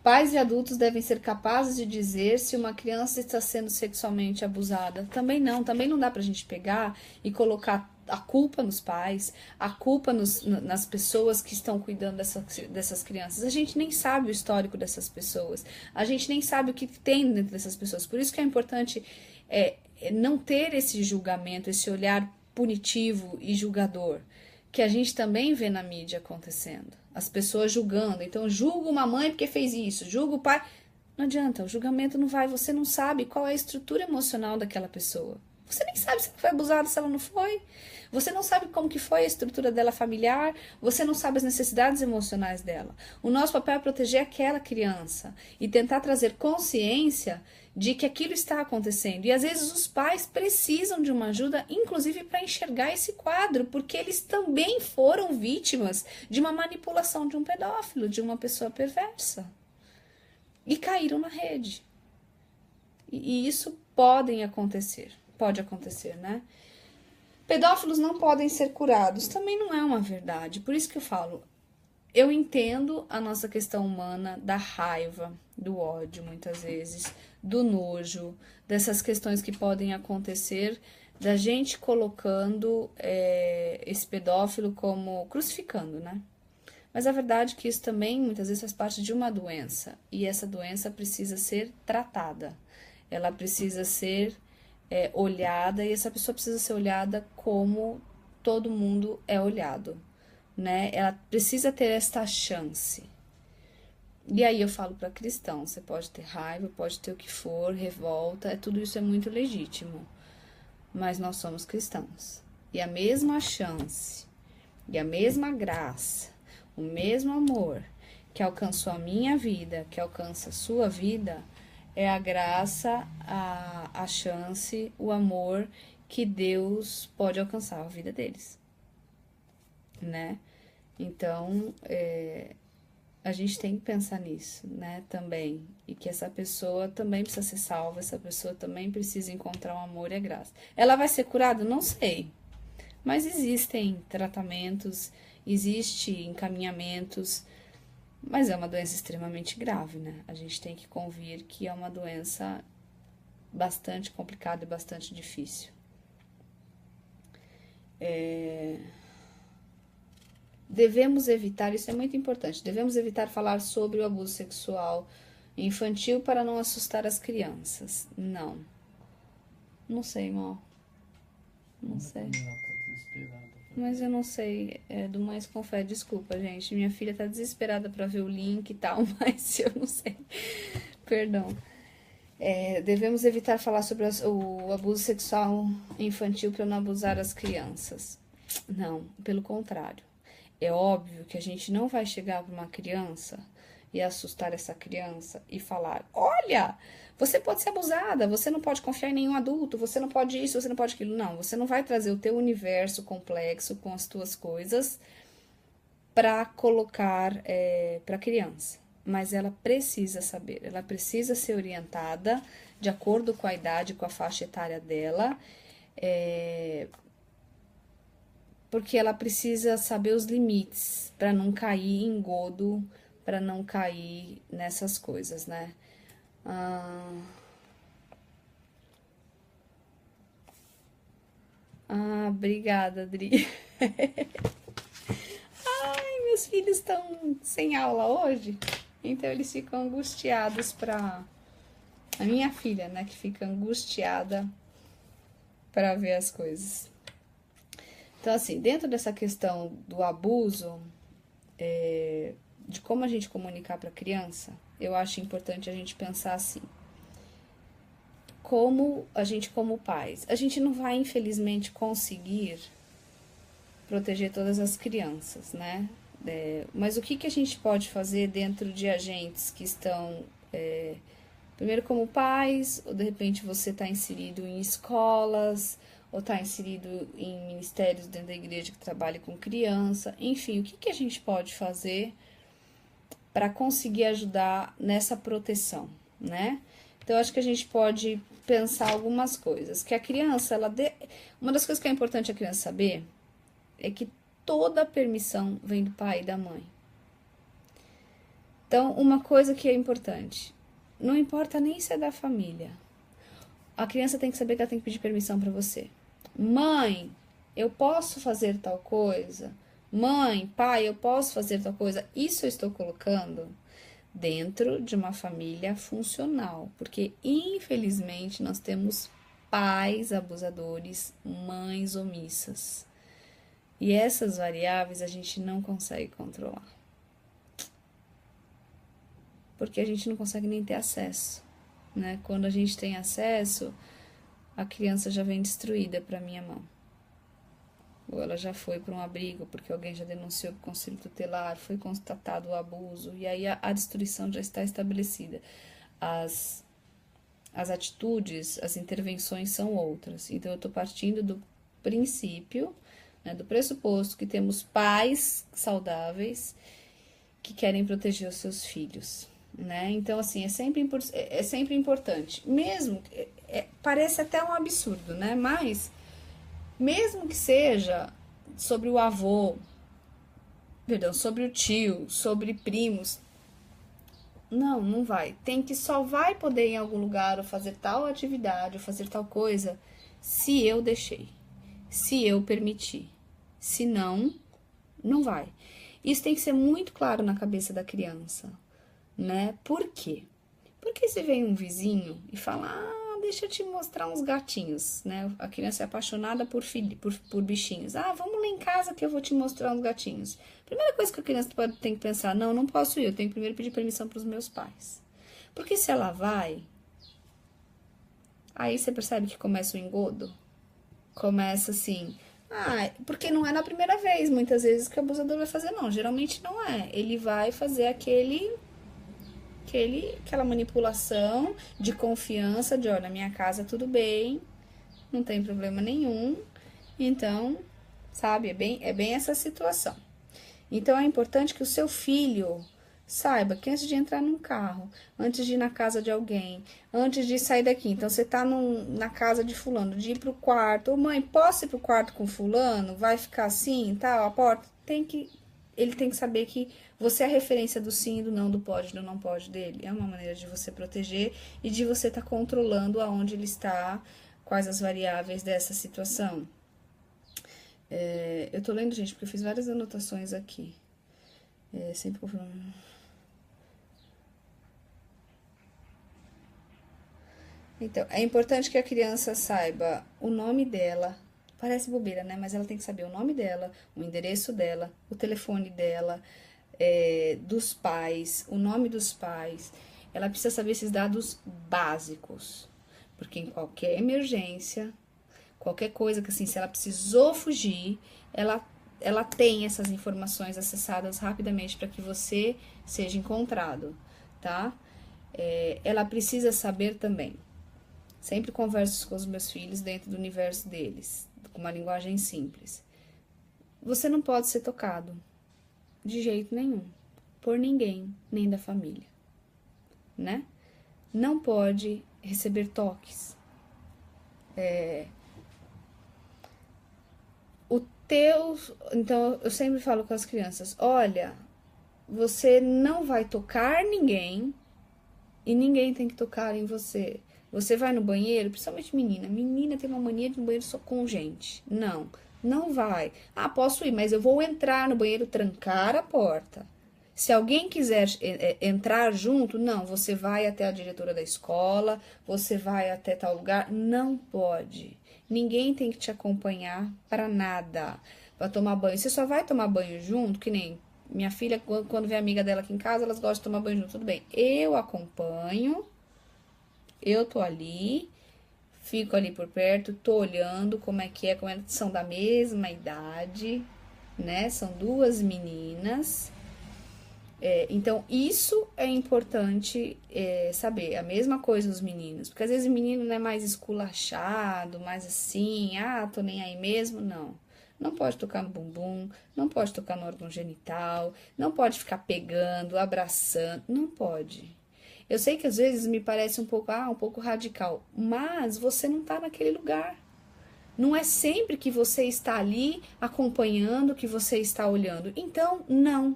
Pais e adultos devem ser capazes de dizer se uma criança está sendo sexualmente abusada. Também não dá pra gente pegar e colocar a culpa nos pais, a culpa nas pessoas que estão cuidando dessas crianças. A gente nem sabe o histórico dessas pessoas, a gente nem sabe o que tem dentro dessas pessoas. Por isso que é importante não ter esse julgamento, esse olhar punitivo e julgador, que a gente também vê na mídia acontecendo. As pessoas julgando. Então, julga uma mãe porque fez isso, julga o pai. Não adianta, o julgamento não vai. Você não sabe qual é a estrutura emocional daquela pessoa. Você nem sabe se ela foi abusada, se ela não foi. Você não sabe como que foi a estrutura dela familiar. Você não sabe as necessidades emocionais dela. O nosso papel é proteger aquela criança e tentar trazer consciência de que aquilo está acontecendo. E às vezes os pais precisam de uma ajuda, inclusive para enxergar esse quadro, porque eles também foram vítimas de uma manipulação de um pedófilo, de uma pessoa perversa. E caíram na rede. E isso pode acontecer, né? Pedófilos não podem ser curados, também não é uma verdade. Por isso que eu falo, eu entendo a nossa questão humana da raiva, do ódio, muitas vezes, do nojo, dessas questões que podem acontecer da gente colocando esse pedófilo como crucificando, né? Mas a verdade é que isso também muitas vezes faz parte de uma doença, e essa doença precisa ser tratada, ela precisa ser olhada, e essa pessoa precisa ser olhada como todo mundo é olhado, né? Ela precisa ter esta chance. E aí eu falo para cristão, você pode ter raiva, pode ter o que for, revolta, tudo isso é muito legítimo, mas nós somos cristãos. E a mesma chance, e a mesma graça, o mesmo amor que alcançou a minha vida, que alcança a sua vida, é a graça, a chance, o amor que Deus pode alcançar a vida deles, né? Então, a gente tem que pensar nisso, né, também. E que essa pessoa também precisa ser salva, essa pessoa também precisa encontrar o amor e a graça. Ela vai ser curada? Não sei. Mas existem tratamentos, existem encaminhamentos, mas é uma doença extremamente grave, né? A gente tem que convir que é uma doença bastante complicada e bastante difícil. Devemos evitar, isso é muito importante, devemos evitar falar sobre o abuso sexual infantil para não assustar as crianças. Não. Não sei, mal. Não sei. Mas eu não sei, do Mais com Fé, desculpa, gente. Minha filha tá desesperada pra ver o link e tal, mas eu não sei. Perdão. Devemos evitar falar sobre o abuso sexual infantil para não abusar as crianças. Não, pelo contrário. É óbvio que a gente não vai chegar para uma criança e assustar essa criança e falar: olha, você pode ser abusada, você não pode confiar em nenhum adulto, você não pode isso, você não pode aquilo. Não, você não vai trazer o teu universo complexo com as tuas coisas para colocar para a criança. Mas ela precisa saber, ela precisa ser orientada de acordo com a idade, com a faixa etária dela, porque ela precisa saber os limites para não cair em engodo, para não cair nessas coisas, né? Obrigada, Adri. Ai, meus filhos estão sem aula hoje, então eles ficam angustiados para... A minha filha, né, que fica angustiada para ver as coisas. Então, assim, dentro dessa questão do abuso, de como a gente comunicar para a criança, eu acho importante a gente pensar assim: como a gente, como pais, a gente não vai, infelizmente, conseguir proteger todas as crianças, né? Mas o que a gente pode fazer dentro de agentes que estão, primeiro como pais, ou de repente você está inserido em escolas, ou está inserido em ministérios dentro da igreja que trabalha com criança, enfim, o que a gente pode fazer para conseguir ajudar nessa proteção, né? Então, acho que a gente pode pensar algumas coisas, que a criança, uma das coisas que é importante a criança saber é que toda a permissão vem do pai e da mãe. Então, uma coisa que é importante, não importa nem se é da família, a criança tem que saber que ela tem que pedir permissão para você. Mãe, eu posso fazer tal coisa? Mãe, pai, eu posso fazer tal coisa? Isso eu estou colocando dentro de uma família funcional, porque infelizmente nós temos pais abusadores, mães omissas. E essas variáveis a gente não consegue controlar. Porque a gente não consegue nem ter acesso, né? Quando a gente tem acesso, a criança já vem destruída para minha mão. Ou ela já foi para um abrigo porque alguém já denunciou para o conselho tutelar, foi constatado o abuso, e aí a destruição já está estabelecida. As atitudes, as intervenções são outras. Então, eu estou partindo do princípio, né, do pressuposto que temos pais saudáveis que querem proteger os seus filhos, né? Então, assim, é sempre importante. Mesmo, parece até um absurdo, né? Mas, mesmo que seja sobre o avô, sobre o tio, sobre primos, não vai. Só vai poder ir em algum lugar ou fazer tal atividade ou fazer tal coisa se eu deixei, se eu permiti. Se não, não vai. Isso tem que ser muito claro na cabeça da criança, né? Por quê? Porque se vem um vizinho e fala, deixa eu te mostrar uns gatinhos, né? A criança é apaixonada por bichinhos. Vamos lá em casa que eu vou te mostrar uns gatinhos. Primeira coisa que a criança tem que pensar, não posso ir, eu tenho que primeiro pedir permissão para os meus pais. Porque se ela vai, aí você percebe que começa o engodo. Começa assim, porque não é na primeira vez, muitas vezes, que o abusador vai fazer, não. Geralmente não é. Ele vai fazer aquela manipulação de confiança, de, olha, na minha casa tudo bem, não tem problema nenhum. Então, sabe, é bem essa situação. Então, é importante que o seu filho saiba que antes de entrar num carro, antes de ir na casa de alguém, antes de sair daqui, então você tá na casa de fulano, de ir pro quarto, mãe, posso ir pro quarto com fulano? Vai ficar assim, tal, a porta? Ele tem que saber que você é a referência do sim, do não, do pode, do não pode dele. É uma maneira de você proteger e de você estar controlando aonde ele está, quais as variáveis dessa situação. Eu tô lendo, gente, porque eu fiz várias anotações aqui. Sempre confirmando. Então, é importante que a criança saiba o nome dela. Parece bobeira, né? Mas ela tem que saber o nome dela, o endereço dela, o telefone dela, dos pais, o nome dos pais. Ela precisa saber esses dados básicos. Porque em qualquer emergência, qualquer coisa que assim, se ela precisou fugir, ela tem essas informações acessadas rapidamente para que você seja encontrado, tá? Ela precisa saber também. Sempre converso com os meus filhos dentro do universo deles, com uma linguagem simples. Você não pode ser tocado, de jeito nenhum, por ninguém, nem da família, né? Não pode receber toques. Então, eu sempre falo com as crianças, olha, você não vai tocar ninguém e ninguém tem que tocar em você. Você vai no banheiro, principalmente menina. Menina tem uma mania de ir no banheiro só com gente. Não vai. Posso ir, mas eu vou entrar no banheiro, trancar a porta. Se alguém quiser entrar junto, não, você vai até a diretora da escola, você vai até tal lugar. Não pode. Ninguém tem que te acompanhar para nada. Para tomar banho. Você só vai tomar banho junto, que nem minha filha, quando vem amiga dela aqui em casa, elas gostam de tomar banho junto. Tudo bem. Eu acompanho. Eu tô ali, fico ali por perto, tô olhando como é que são da mesma idade, né? São duas meninas. Então, isso é importante saber. A mesma coisa os meninos. Porque às vezes o menino não é mais esculachado, mais assim, tô nem aí mesmo. Não. Não pode tocar no bumbum, não pode tocar no órgão genital, não pode ficar pegando, abraçando, não pode. Eu sei que às vezes me parece um pouco radical, mas você não tá naquele lugar. Não é sempre que você está ali acompanhando, que você está olhando. Então, não,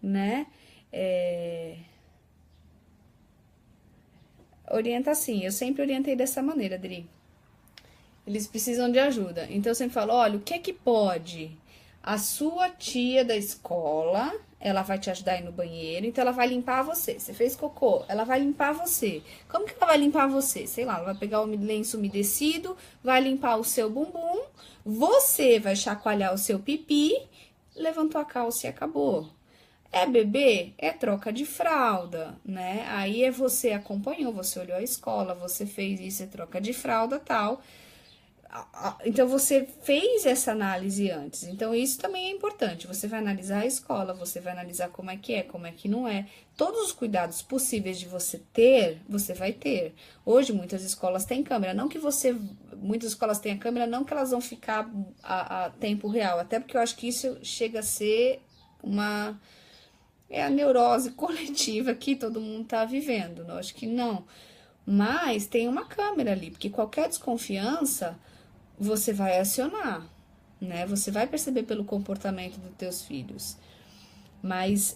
né? Orienta assim, eu sempre orientei dessa maneira, Adri. Eles precisam de ajuda. Então, eu sempre falo, olha, o que é que pode? A sua tia da escola, ela vai te ajudar a ir no banheiro, então ela vai limpar você. Você fez cocô, ela vai limpar você. Como que ela vai limpar você? Sei lá, ela vai pegar o lenço umedecido, vai limpar o seu bumbum, você vai chacoalhar o seu pipi, levantou a calça e acabou. É bebê? É troca de fralda, né? Aí você acompanhou, você olhou a escola, você fez isso, é troca de fralda, tal. Então, você fez essa análise antes. Então, isso também é importante. Você vai analisar a escola, você vai analisar como é que não é. Todos os cuidados possíveis de você ter, você vai ter. Hoje, muitas escolas têm câmera. Muitas escolas têm a câmera, não que elas vão ficar a tempo real. Até porque eu acho que isso chega a ser a neurose coletiva que todo mundo tá vivendo. Eu acho que não. Mas tem uma câmera ali, porque qualquer desconfiança você vai acionar, né? Você vai perceber pelo comportamento dos teus filhos. Mas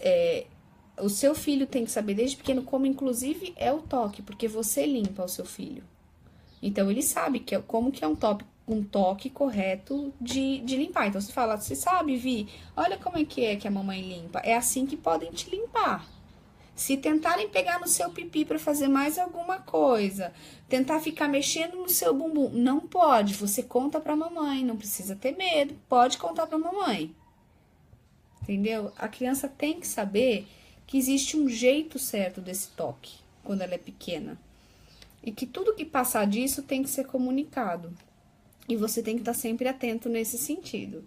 o seu filho tem que saber desde pequeno como, inclusive, é o toque, porque você limpa o seu filho, Então, ele sabe como que é um toque correto de limpar. Então, você fala, você sabe, Vi, olha como é que a mamãe limpa. É assim que podem te limpar. Se tentarem pegar no seu pipi para fazer mais alguma coisa, tentar ficar mexendo no seu bumbum, não pode. Você conta pra mamãe, não precisa ter medo, pode contar pra mamãe. Entendeu? A criança tem que saber que existe um jeito certo desse toque quando ela é pequena. E que tudo que passar disso tem que ser comunicado. E você tem que estar sempre atento nesse sentido.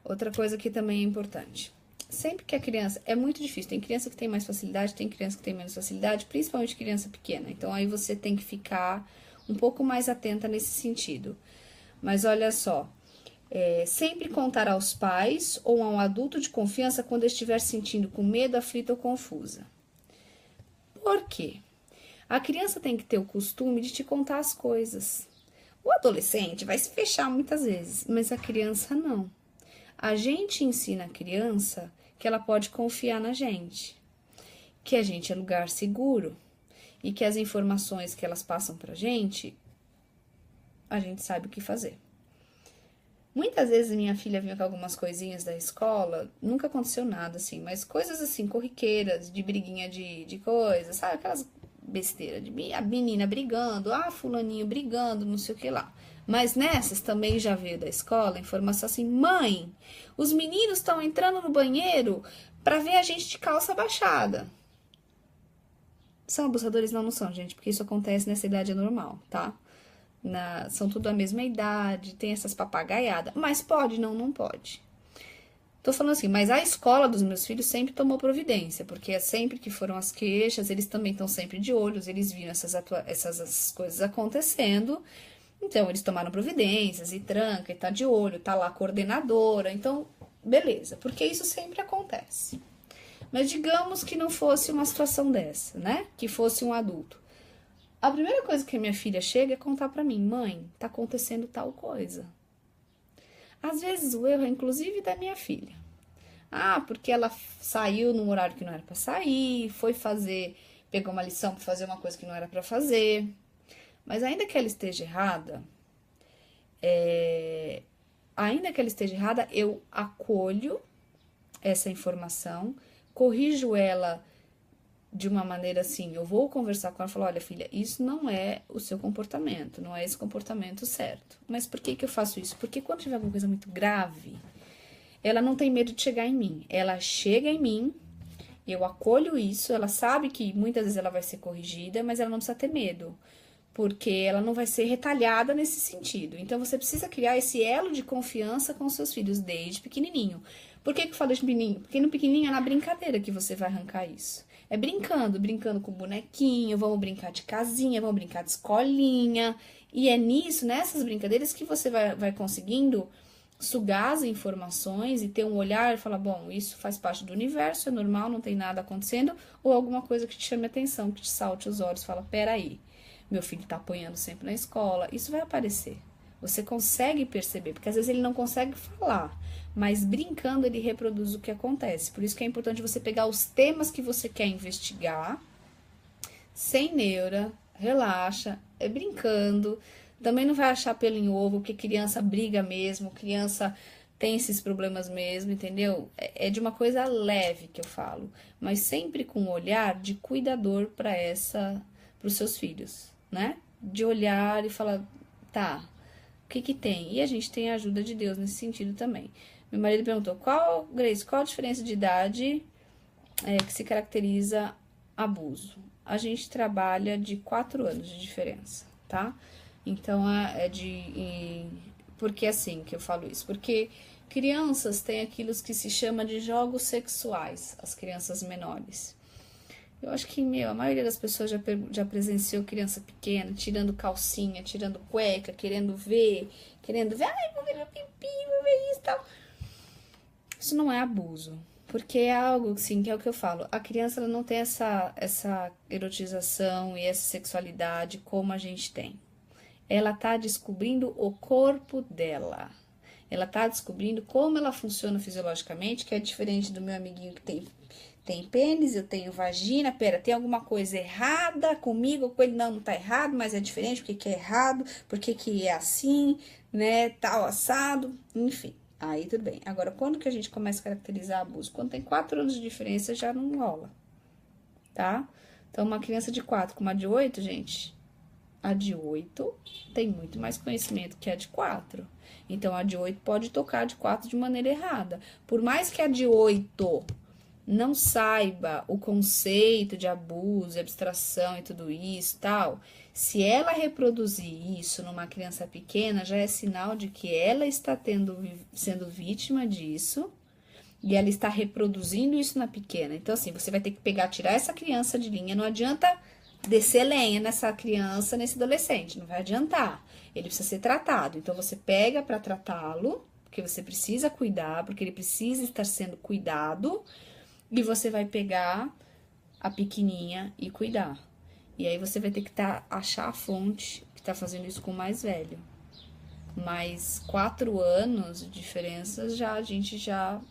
Outra coisa que também é importante. Sempre que a criança... É muito difícil. Tem criança que tem mais facilidade, tem criança que tem menos facilidade, principalmente criança pequena. Então, aí você tem que ficar um pouco mais atenta nesse sentido. Mas olha só. Sempre contar aos pais ou a um adulto de confiança quando estiver sentindo com medo, aflita ou confusa. Por quê? A criança tem que ter o costume de te contar as coisas. O adolescente vai se fechar muitas vezes, mas a criança não. A gente ensina a criança que ela pode confiar na gente, que a gente é lugar seguro e que as informações que elas passam pra gente, a gente sabe o que fazer. Muitas vezes minha filha vinha com algumas coisinhas da escola, nunca aconteceu nada assim, mas coisas assim, corriqueiras, de briguinha de coisas, sabe? Aquelas besteiras, de a menina brigando, fulaninho brigando, não sei o que lá. Mas nessas também já veio da escola informação assim, mãe, os meninos estão entrando no banheiro pra ver a gente de calça baixada. São abusadores? Não, não são, gente, porque isso acontece nessa idade normal, tá? São tudo a mesma idade, tem essas papagaiadas. Mas pode? Não, não pode. Tô falando assim, mas a escola dos meus filhos sempre tomou providência, porque sempre que foram as queixas, eles também estão sempre de olhos, eles viram essas coisas acontecendo, então eles tomaram providências e tranca e tá de olho, tá lá a coordenadora, então beleza, porque isso sempre acontece. Mas digamos que não fosse uma situação dessa, né? Que fosse um adulto. A primeira coisa que minha filha chega é contar pra mim, mãe, tá acontecendo tal coisa. Às vezes o erro é inclusive da minha filha. Porque ela saiu num horário que não era pra sair, pegou uma lição pra fazer uma coisa que não era pra fazer. Mas ainda que ela esteja errada, eu acolho essa informação, corrijo ela de uma maneira assim, eu vou conversar com ela e falar, olha filha, isso não é o seu comportamento, não é esse comportamento certo. Mas por que eu faço isso? Porque quando tiver alguma coisa muito grave, ela não tem medo de chegar em mim. Ela chega em mim, eu acolho isso, ela sabe que muitas vezes ela vai ser corrigida, mas ela não precisa ter medo, porque ela não vai ser retalhada nesse sentido. Então, você precisa criar esse elo de confiança com seus filhos desde pequenininho. Por que eu falo de pequenininho? Porque no pequenininho é na brincadeira que você vai arrancar isso. É brincando com bonequinho, vamos brincar de casinha, vamos brincar de escolinha. E é nessas brincadeiras que você vai conseguindo sugar as informações e ter um olhar e falar, bom, isso faz parte do universo, é normal, não tem nada acontecendo, ou alguma coisa que te chame a atenção, que te salte os olhos, fala, peraí, meu filho tá apanhando sempre na escola, isso vai aparecer. Você consegue perceber, porque às vezes ele não consegue falar, mas brincando ele reproduz o que acontece. Por isso que é importante você pegar os temas que você quer investigar, sem neura, relaxa, brincando. Também não vai achar pelo em ovo, porque criança briga mesmo, criança tem esses problemas mesmo, entendeu? É de uma coisa leve que eu falo, mas sempre com um olhar de cuidador para os seus filhos, né? De olhar e falar, tá, o que tem? E a gente tem a ajuda de Deus nesse sentido também. Meu marido perguntou, Grace, qual a diferença de idade que se caracteriza abuso? A gente trabalha de 4 anos de diferença, tá? Então, porque assim que eu falo isso? Porque crianças têm aquilo que se chama de jogos sexuais, as crianças menores. Eu acho que, a maioria das pessoas já presenciou criança pequena, tirando calcinha, tirando cueca, querendo ver, ai, vou ver meu pipi, vou ver isso e tal. Isso não é abuso, porque é algo, assim, que é o que eu falo, a criança ela não tem essa erotização e essa sexualidade como a gente tem. Ela tá descobrindo o corpo dela. Ela tá descobrindo como ela funciona fisiologicamente, que é diferente do meu amiguinho que tem pênis, eu tenho vagina. Pera, tem alguma coisa errada comigo, com ele? Não, não tá errado, mas é diferente, porque que é errado, porque que é assim, né, tal, assado, enfim. Aí tudo bem. Agora, quando que a gente começa a caracterizar abuso? Quando tem 4 anos de diferença, já não rola, tá? Então, uma criança de 4 com uma de 8, gente, a de 8 tem muito mais conhecimento que a de 4. Então, a de 8 pode tocar a de 4 de maneira errada. Por mais que a de 8 não saiba o conceito de abuso, abstração e tudo isso, tal, se ela reproduzir isso numa criança pequena, já é sinal de que ela está sendo vítima disso e ela está reproduzindo isso na pequena. Então, assim, você vai ter que pegar, tirar essa criança de linha. Não adianta descer lenha nessa criança, nesse adolescente, não vai adiantar. Ele precisa ser tratado. Então, você pega para tratá-lo, porque você precisa cuidar, porque ele precisa estar sendo cuidado. E você vai pegar a pequenininha e cuidar. E aí você vai ter que achar a fonte que tá fazendo isso com o mais velho. Mas 4 anos de diferença, a gente já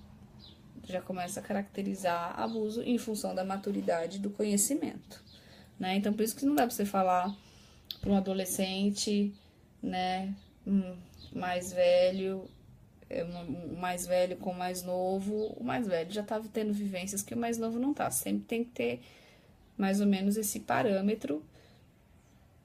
começa a caracterizar abuso em função da maturidade do conhecimento, né? Então, por isso que não dá pra você falar para um adolescente, né, mais velho, o mais velho com o mais novo, o mais velho já estava tendo vivências que o mais novo não tá. Sempre tem que ter mais ou menos esse parâmetro.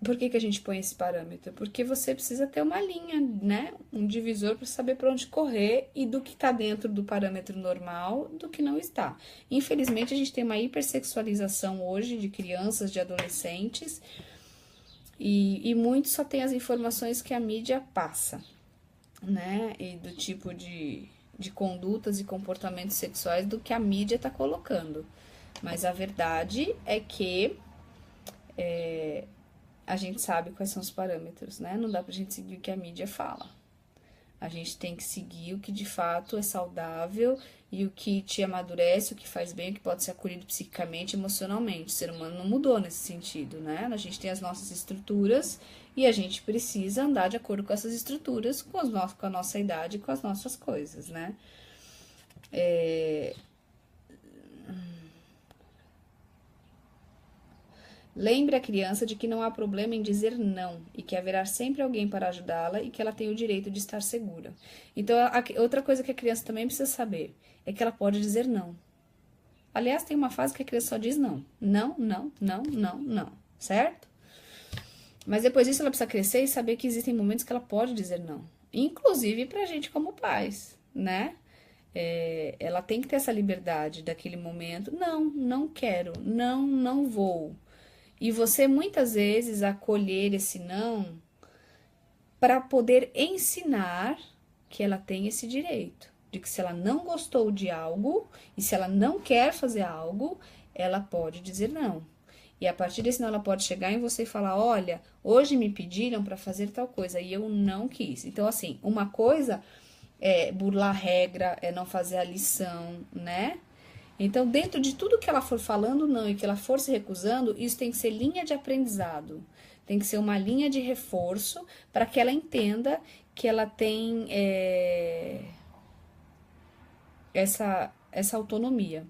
Por que a gente põe esse parâmetro? Porque você precisa ter uma linha, né? Um divisor para saber para onde correr e do que está dentro do parâmetro normal, do que não está. Infelizmente, a gente tem uma hipersexualização hoje de crianças, de adolescentes, e muitos só tem as informações que a mídia passa, né? E do tipo de condutas e comportamentos sexuais do que a mídia está colocando. Mas a verdade é que a gente sabe quais são os parâmetros, né? Não dá pra gente seguir o que a mídia fala. A gente tem que seguir o que de fato é saudável e o que te amadurece, o que faz bem, o que pode ser acolhido psicicamente, emocionalmente. O ser humano não mudou nesse sentido, né? A gente tem as nossas estruturas e a gente precisa andar de acordo com essas estruturas, com a nossa idade, com as nossas coisas, né? Lembre a criança de que não há problema em dizer não e que haverá sempre alguém para ajudá-la e que ela tem o direito de estar segura. Então, outra coisa que a criança também precisa saber é que ela pode dizer não. Aliás, tem uma fase que a criança só diz não. Não, não, não, não, não. Certo? Mas depois disso ela precisa crescer e saber que existem momentos que ela pode dizer não. Inclusive pra gente como pais, né? Ela tem que ter essa liberdade daquele momento. Não, não quero. Não, não vou. E você muitas vezes acolher esse não para poder ensinar que ela tem esse direito. De que se ela não gostou de algo e se ela não quer fazer algo, ela pode dizer não. E a partir desse não, ela pode chegar em você e falar: olha, hoje me pediram para fazer tal coisa e eu não quis. Então, assim, uma coisa é burlar a regra, é não fazer a lição, né? Então, dentro de tudo que ela for falando não e que ela for se recusando, isso tem que ser linha de aprendizado. Tem que ser uma linha de reforço para que ela entenda que ela tem essa autonomia.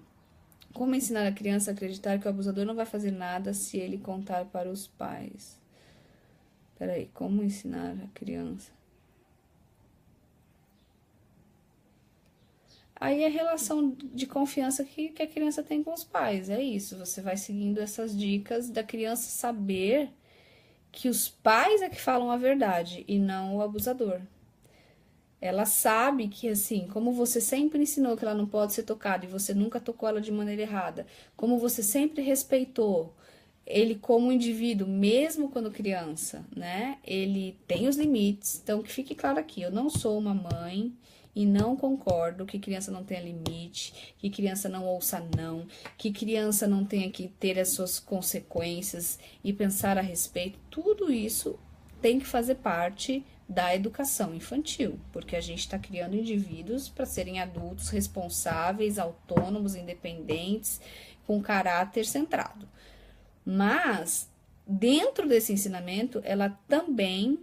Como ensinar a criança a acreditar que o abusador não vai fazer nada se ele contar para os pais? Peraí, como ensinar a criança? Aí é a relação de confiança que a criança tem com os pais, é isso. Você vai seguindo essas dicas da criança saber que os pais é que falam a verdade e não o abusador. Ela sabe que, assim, como você sempre ensinou que ela não pode ser tocada e você nunca tocou ela de maneira errada, como você sempre respeitou ele como indivíduo, mesmo quando criança, né? Ele tem os limites. Então, que fique claro aqui, eu não sou uma mãe e não concordo que criança não tenha limite, que criança não ouça não, que criança não tenha que ter as suas consequências e pensar a respeito. Tudo isso tem que fazer parte da educação infantil, porque a gente está criando indivíduos para serem adultos responsáveis, autônomos, independentes, com caráter centrado. Mas, dentro desse ensinamento, ela também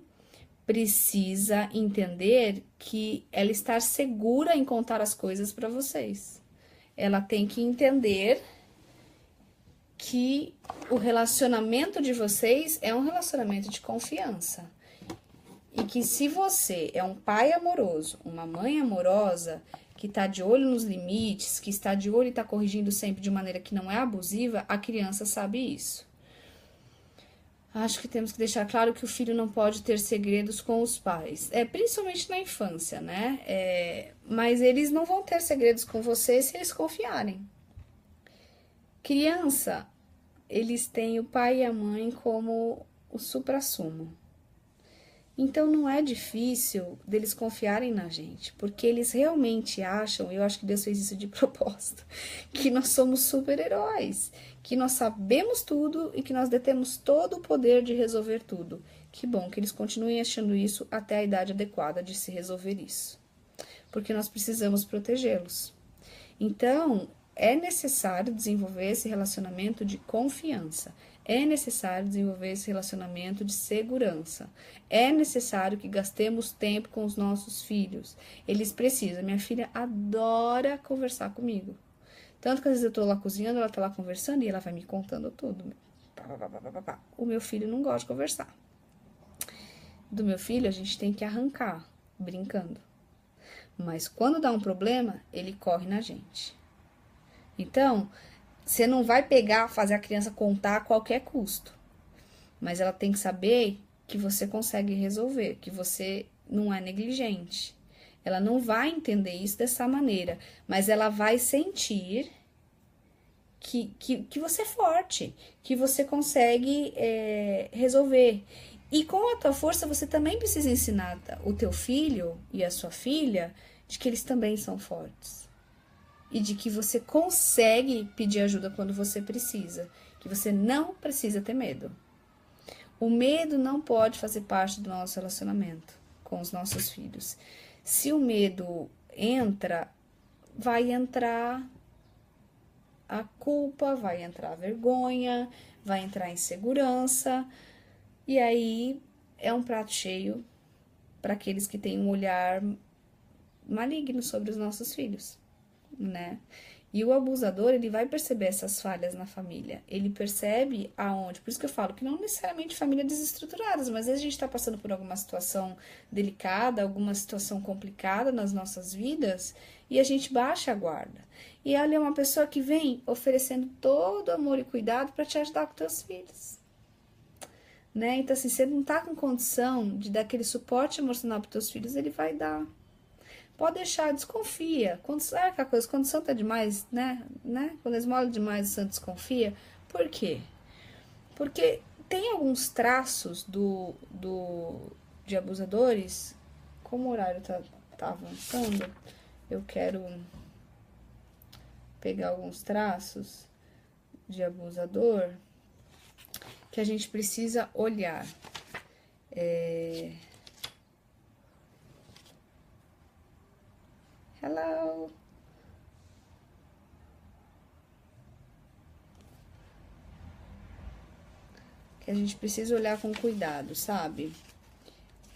precisa entender que ela está segura em contar as coisas para vocês. Ela tem que entender que o relacionamento de vocês é um relacionamento de confiança. E que se você é um pai amoroso, uma mãe amorosa, que está de olho nos limites, que está de olho e está corrigindo sempre de maneira que não é abusiva, a criança sabe isso. Acho que temos que deixar claro que o filho não pode ter segredos com os pais, principalmente na infância, né? Mas eles não vão ter segredos com você se eles confiarem. Criança, eles têm o pai e a mãe como o suprassumo. Então não é difícil deles confiarem na gente, porque eles realmente acham, eu acho que Deus fez isso de propósito, que nós somos super-heróis, que nós sabemos tudo e que nós detemos todo o poder de resolver tudo. Que bom que eles continuem achando isso até a idade adequada de se resolver isso, porque nós precisamos protegê-los. Então, é necessário desenvolver esse relacionamento de confiança. É necessário desenvolver esse relacionamento de segurança. É necessário que gastemos tempo com os nossos filhos. Eles precisam. Minha filha adora conversar comigo. Tanto que às vezes eu tô lá cozinhando, ela tá lá conversando e ela vai me contando tudo. O meu filho não gosta de conversar. Do meu filho a gente tem que arrancar, brincando. Mas quando dá um problema, ele corre na gente. Então, você não vai fazer a criança contar a qualquer custo. Mas ela tem que saber que você consegue resolver, que você não é negligente. Ela não vai entender isso dessa maneira, mas ela vai sentir que você é forte, que você consegue resolver. E com a tua força, você também precisa ensinar o teu filho e a sua filha de que eles também são fortes. E de que você consegue pedir ajuda quando você precisa. Que você não precisa ter medo. O medo não pode fazer parte do nosso relacionamento com os nossos filhos. Se o medo entra, vai entrar a culpa, vai entrar a vergonha, vai entrar a insegurança. E aí é um prato cheio para aqueles que têm um olhar maligno sobre os nossos filhos, né? E o abusador, ele vai perceber essas falhas na família. Ele percebe aonde. Por isso que eu falo que não necessariamente famílias desestruturadas, mas às vezes a gente está passando por alguma situação delicada, alguma situação complicada nas nossas vidas e a gente baixa a guarda. E ela é uma pessoa que vem oferecendo todo amor e cuidado para te ajudar com teus filhos. Né? Então, assim, se ele não tá com condição de dar aquele suporte emocional para teus filhos, ele vai dar. Pode deixar, desconfia. Quando, sabe aquela coisa, quando o santo é demais, né? Quando esmola demais, o santo desconfia. Por quê? Porque tem alguns traços de abusadores, como o horário tá avançando, eu quero pegar alguns traços de abusador que a gente precisa olhar. Hello! Que a gente precisa olhar com cuidado, sabe?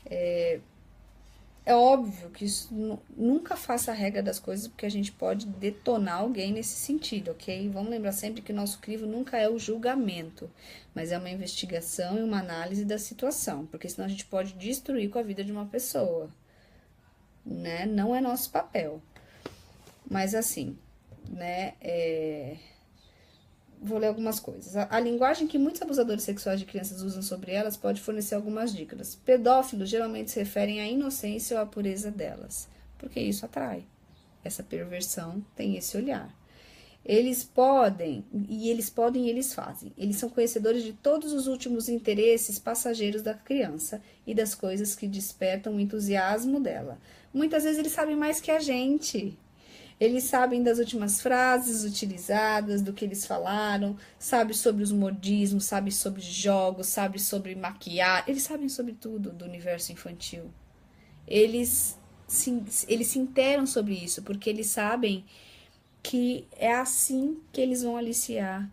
É óbvio que isso nunca faça a regra das coisas, porque a gente pode detonar alguém nesse sentido, ok? Vamos lembrar sempre que o nosso crivo nunca é o julgamento, mas é uma investigação e uma análise da situação, porque senão a gente pode destruir com a vida de uma pessoa, né? Não é nosso papel. Mas assim, né? Vou ler algumas coisas. A linguagem que muitos abusadores sexuais de crianças usam sobre elas pode fornecer algumas dicas. Pedófilos geralmente se referem à inocência ou à pureza delas, porque isso atrai. Essa perversão tem esse olhar. Eles podem e eles fazem. Eles são conhecedores de todos os últimos interesses passageiros da criança e das coisas que despertam o entusiasmo dela. Muitas vezes eles sabem mais que a gente. Eles sabem das últimas frases utilizadas, do que eles falaram, sabe sobre os modismos, sabe sobre jogos, sabe sobre maquiar. Eles sabem sobre tudo do universo infantil. Eles se interam sobre isso, porque eles sabem que é assim que eles vão aliciar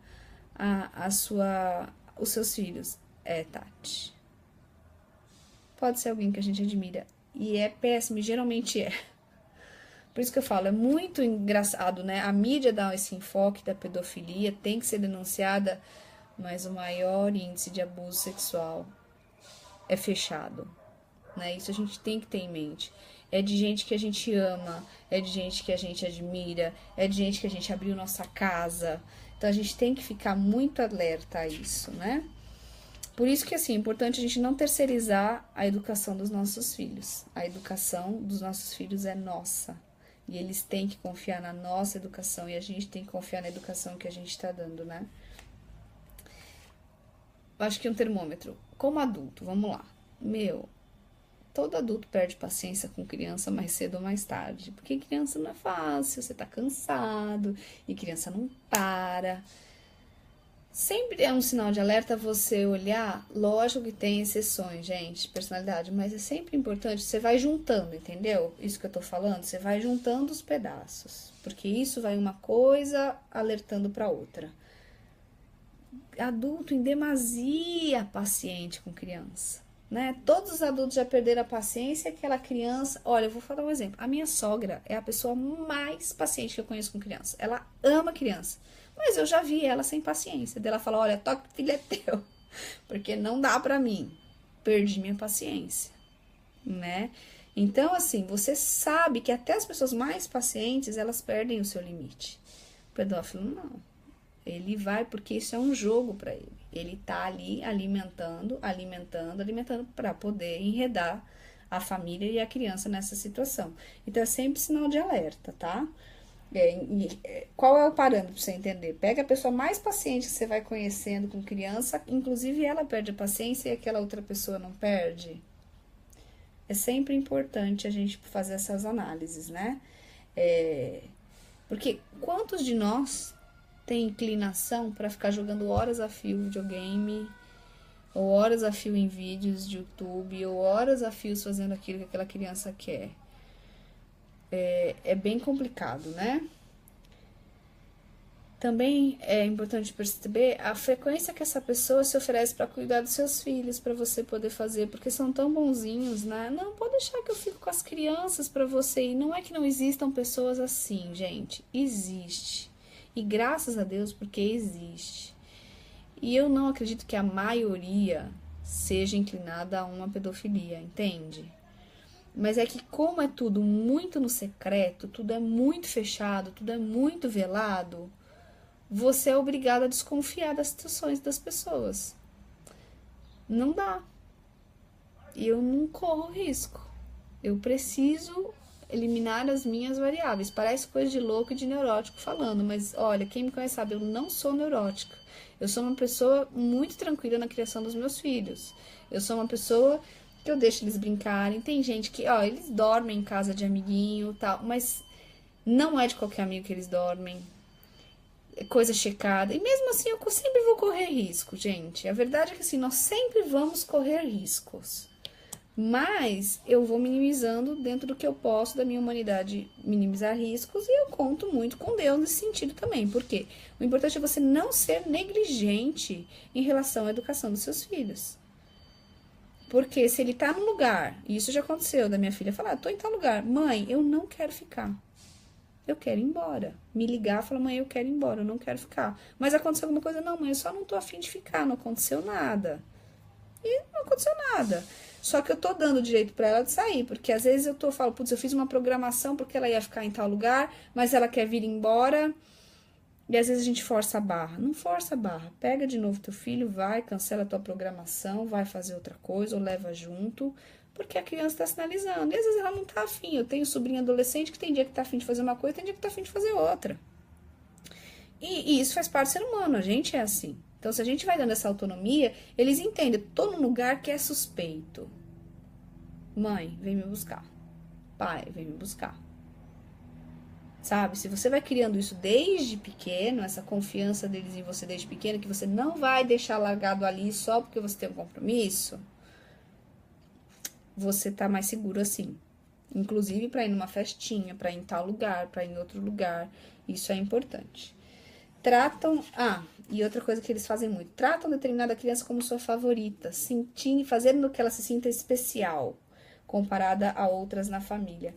os seus filhos. Tati. pode ser alguém que a gente admira. E é péssimo, e geralmente é. Por isso que eu falo, é muito engraçado, né? A mídia dá esse enfoque da pedofilia, tem que ser denunciada, mas o maior índice de abuso sexual é fechado, né? Isso a gente tem que ter em mente. É de gente que a gente ama, é de gente que a gente admira, é de gente que a gente abriu nossa casa. Então a gente tem que ficar muito alerta a isso, né? Por isso que, assim, é importante a gente não terceirizar a educação dos nossos filhos. A educação dos nossos filhos é nossa. E eles têm que confiar na nossa educação e a gente tem que confiar na educação que a gente está dando, né? Acho que um termômetro. Como adulto, vamos lá. Todo adulto perde paciência com criança mais cedo ou mais tarde. Porque criança não é fácil, você tá cansado e criança não para. Sempre é um sinal de alerta você olhar, lógico que tem exceções, gente, personalidade, mas é sempre importante, você vai juntando, entendeu? Isso que eu tô falando, você vai juntando os pedaços, porque isso vai uma coisa alertando para outra. Adulto em demasia paciente com criança, né? Todos os adultos já perderam a paciência, aquela criança, olha, eu vou falar um exemplo, a minha sogra é a pessoa mais paciente que eu conheço com criança, ela ama criança. Mas eu já vi ela sem paciência. Daí ela fala, olha, toque filho é teu. Porque não dá pra mim. Perdi minha paciência, né? Então, assim, você sabe que até as pessoas mais pacientes, elas perdem o seu limite. O pedófilo, não. Ele vai porque isso é um jogo pra ele. Ele tá ali alimentando pra poder enredar a família e a criança nessa situação. Então, é sempre sinal de alerta, tá? Qual é o parâmetro pra você entender? Pega a pessoa mais paciente que você vai conhecendo com criança, inclusive ela perde a paciência e aquela outra pessoa não perde. É sempre importante a gente fazer essas análises, né? Porque quantos de nós tem inclinação para ficar jogando horas a fio videogame, ou horas a fio em vídeos de YouTube, ou horas a fio fazendo aquilo que aquela criança quer? É bem complicado, né? Também é importante perceber a frequência que essa pessoa se oferece para cuidar dos seus filhos, para você poder fazer, porque são tão bonzinhos, né? Não, pode deixar que eu fico com as crianças para você. E não é que não existam pessoas assim, gente. Existe. E graças a Deus, porque existe. E eu não acredito que a maioria seja inclinada a uma pedofilia, entende? Mas é que como é tudo muito no secreto, tudo é muito fechado, tudo é muito velado, você é obrigado a desconfiar das situações das pessoas. Não dá. E eu não corro risco. Eu preciso eliminar as minhas variáveis. Parece coisa de louco e de neurótico falando, mas olha, quem me conhece sabe, eu não sou neurótica. Eu sou uma pessoa muito tranquila na criação dos meus filhos. Eu sou uma pessoa que eu deixo eles brincarem. Tem gente que, eles dormem em casa de amiguinho e tal, mas não é de qualquer amigo que eles dormem. Coisa checada. E mesmo assim, eu sempre vou correr risco, gente. A verdade é que assim, nós sempre vamos correr riscos. Mas eu vou minimizando dentro do que eu posso da minha humanidade, minimizar riscos, e eu conto muito com Deus nesse sentido também. Por quê? O importante é você não ser negligente em relação à educação dos seus filhos. Porque se ele tá num lugar, e isso já aconteceu, da minha filha falar, tô em tal lugar, mãe, eu não quero ficar. Eu quero ir embora. Me ligar e falar, mãe, eu quero ir embora, eu não quero ficar. Mas aconteceu alguma coisa? Não, mãe, eu só não tô afim de ficar, não aconteceu nada. E não aconteceu nada. Só que eu tô dando direito pra ela de sair, porque às vezes eu falo, putz, eu fiz uma programação porque ela ia ficar em tal lugar, mas ela quer vir embora, e às vezes a gente força a barra. Não força a barra. Pega de novo teu filho, vai, cancela a tua programação, vai fazer outra coisa, ou leva junto, porque a criança tá sinalizando. E às vezes ela não tá afim. Eu tenho sobrinha adolescente que tem dia que tá afim de fazer uma coisa, tem dia que tá afim de fazer outra. E isso faz parte do ser humano, a gente é assim. Então, se a gente vai dando essa autonomia, eles entendem, tô num lugar que é suspeito. Mãe, vem me buscar. Pai, vem me buscar. Sabe? Se você vai criando isso desde pequeno, essa confiança deles em você desde pequeno, que você não vai deixar largado ali só porque você tem um compromisso, você tá mais seguro assim. Inclusive para ir numa festinha, para ir em tal lugar, para ir em outro lugar. Isso é importante. tratam... e outra coisa que eles fazem muito, tratam determinada criança como sua favorita, fazendo que ela se sinta especial, comparada a outras na família.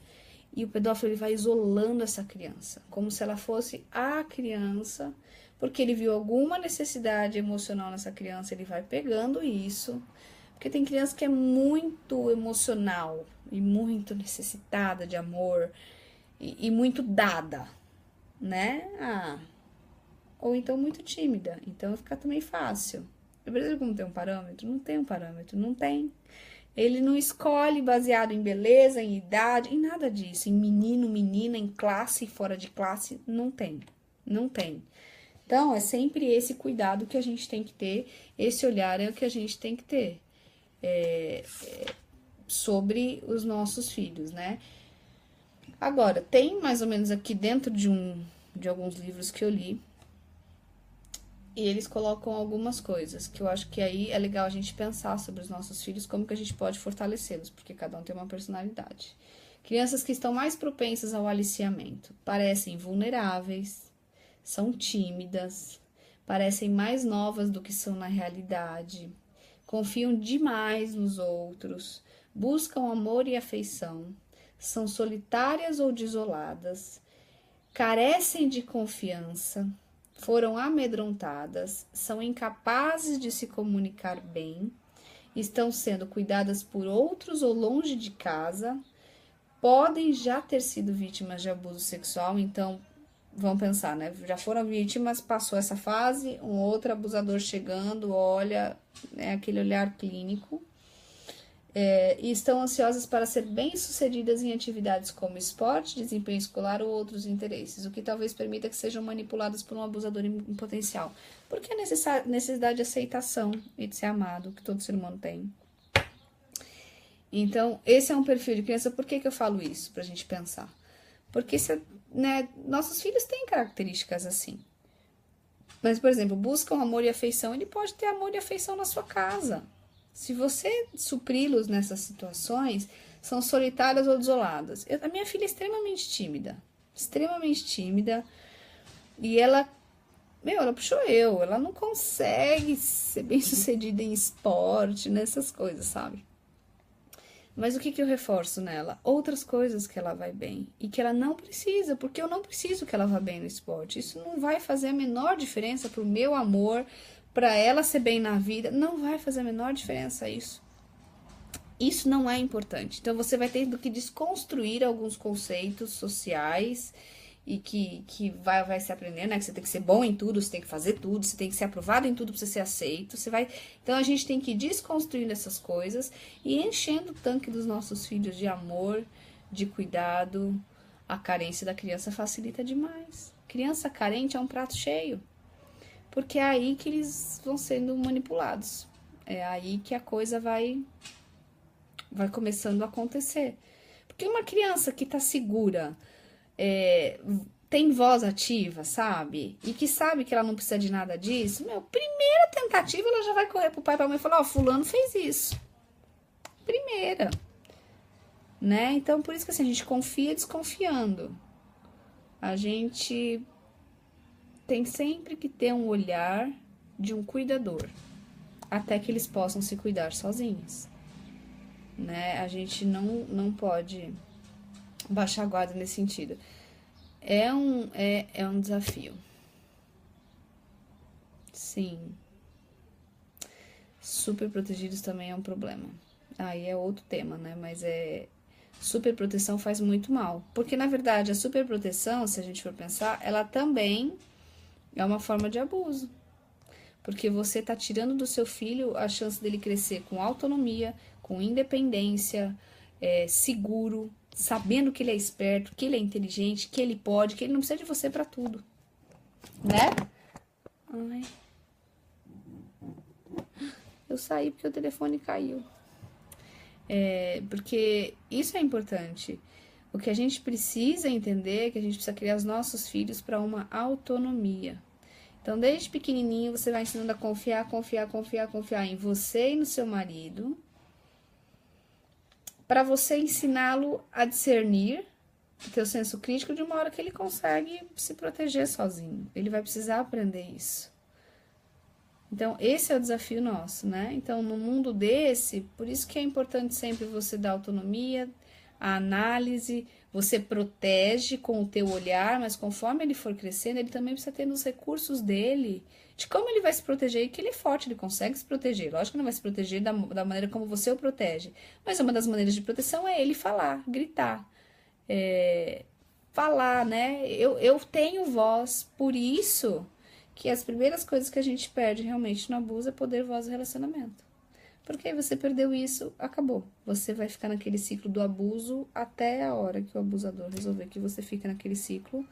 E o pedófilo, ele vai isolando essa criança, como se ela fosse a criança, porque ele viu alguma necessidade emocional nessa criança, ele vai pegando isso, porque tem criança que é muito emocional e muito necessitada de amor e muito dada, né? Ou então muito tímida, então fica também fácil. O Brasil como tem um parâmetro? Não tem um parâmetro, não tem. Ele não escolhe baseado em beleza, em idade, em nada disso. Em menino, menina, em classe, fora de classe, não tem. Não tem. Então, é sempre esse cuidado que a gente tem que ter, esse olhar é o que a gente tem que ter sobre os nossos filhos, né? Agora, tem mais ou menos aqui dentro de alguns livros que eu li, e eles colocam algumas coisas, que eu acho que aí é legal a gente pensar sobre os nossos filhos, como que a gente pode fortalecê-los, porque cada um tem uma personalidade. Crianças que estão mais propensas ao aliciamento, parecem vulneráveis, são tímidas, parecem mais novas do que são na realidade, confiam demais nos outros, buscam amor e afeição, são solitárias ou desoladas, carecem de confiança, foram amedrontadas, são incapazes de se comunicar bem, estão sendo cuidadas por outros ou longe de casa, podem já ter sido vítimas de abuso sexual, então vamos pensar, né? Já foram vítimas, passou essa fase, um outro abusador chegando, olha, né, aquele olhar clínico. E estão ansiosas para ser bem-sucedidas em atividades como esporte, desempenho escolar ou outros interesses, o que talvez permita que sejam manipuladas por um abusador em potencial. Porque a necessidade de aceitação e de ser amado, que todo ser humano tem. Então, esse é um perfil de criança. Por que eu falo isso? Pra gente pensar. Porque nossos filhos têm características assim. Mas, por exemplo, buscam amor e afeição, ele pode ter amor e afeição na sua casa. Se você supri-los nessas situações, são solitárias ou desoladas. A minha filha é extremamente tímida, e ela puxou ela não consegue ser bem sucedida em esporte, nessas coisas, sabe? Mas o que eu reforço nela? Outras coisas que ela vai bem e que ela não precisa, porque eu não preciso que ela vá bem no esporte. Isso não vai fazer a menor diferença pro meu amor, para ela ser bem na vida, não vai fazer a menor diferença isso. Isso não é importante. Então, você vai ter que desconstruir alguns conceitos sociais e que vai se aprender, né? Que você tem que ser bom em tudo, você tem que fazer tudo, você tem que ser aprovado em tudo para você ser aceito. Então, a gente tem que ir desconstruindo essas coisas e enchendo o tanque dos nossos filhos de amor, de cuidado. A carência da criança facilita demais. Criança carente é um prato cheio. Porque é aí que eles vão sendo manipulados. É aí que a coisa vai começando a acontecer. Porque uma criança que tá segura, tem voz ativa, sabe? E que sabe que ela não precisa de nada disso, primeira tentativa ela já vai correr pro pai e pra mãe e falar, fulano fez isso. Primeira. Né? Então, por isso que assim, a gente confia desconfiando. A gente tem sempre que ter um olhar de um cuidador, até que eles possam se cuidar sozinhos, né? A gente não pode baixar a guarda nesse sentido. É um desafio. Sim. Super protegidos também é um problema. Aí é outro tema, né? Mas superproteção faz muito mal. Porque, na verdade, a superproteção, se a gente for pensar, ela também é uma forma de abuso. Porque você está tirando do seu filho a chance dele crescer com autonomia, com independência, seguro, sabendo que ele é esperto, que ele é inteligente, que ele pode, que ele não precisa de você para tudo. Né? Ai. Eu saí porque o telefone caiu. Porque isso é importante. O que a gente precisa entender é que a gente precisa criar os nossos filhos para uma autonomia. Então, desde pequenininho, você vai ensinando a confiar em você e no seu marido, para você ensiná-lo a discernir ter o senso crítico de uma hora que ele consegue se proteger sozinho. Ele vai precisar aprender isso. Então, esse é o desafio nosso, né? Então, no mundo desse, por isso que é importante sempre você dar autonomia, a análise, você protege com o teu olhar, mas conforme ele for crescendo, ele também precisa ter nos recursos dele, de como ele vai se proteger, e que ele é forte, ele consegue se proteger. Lógico que não vai se proteger da maneira como você o protege, mas uma das maneiras de proteção é ele falar, gritar. Falar, né? Eu tenho voz, por isso que as primeiras coisas que a gente perde realmente no abuso é poder, voz e relacionamento. Porque aí você perdeu isso, acabou. Você vai ficar naquele ciclo do abuso até a hora que o abusador resolver que você fica naquele ciclo.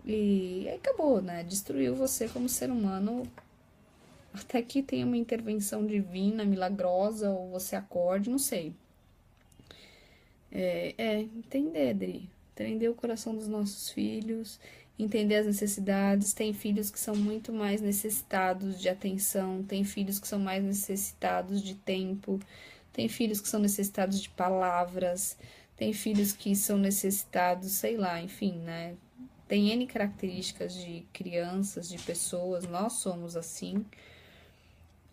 E aí acabou, né? Destruiu você como ser humano até que tenha uma intervenção divina, milagrosa, ou você acorde, não sei. Entender, Adri. Entender o coração dos nossos filhos, entender as necessidades. Tem filhos que são muito mais necessitados de atenção, tem filhos que são mais necessitados de tempo, tem filhos que são necessitados de palavras, tem filhos que são necessitados, sei lá, enfim, né? Tem N características de crianças, de pessoas, nós somos assim.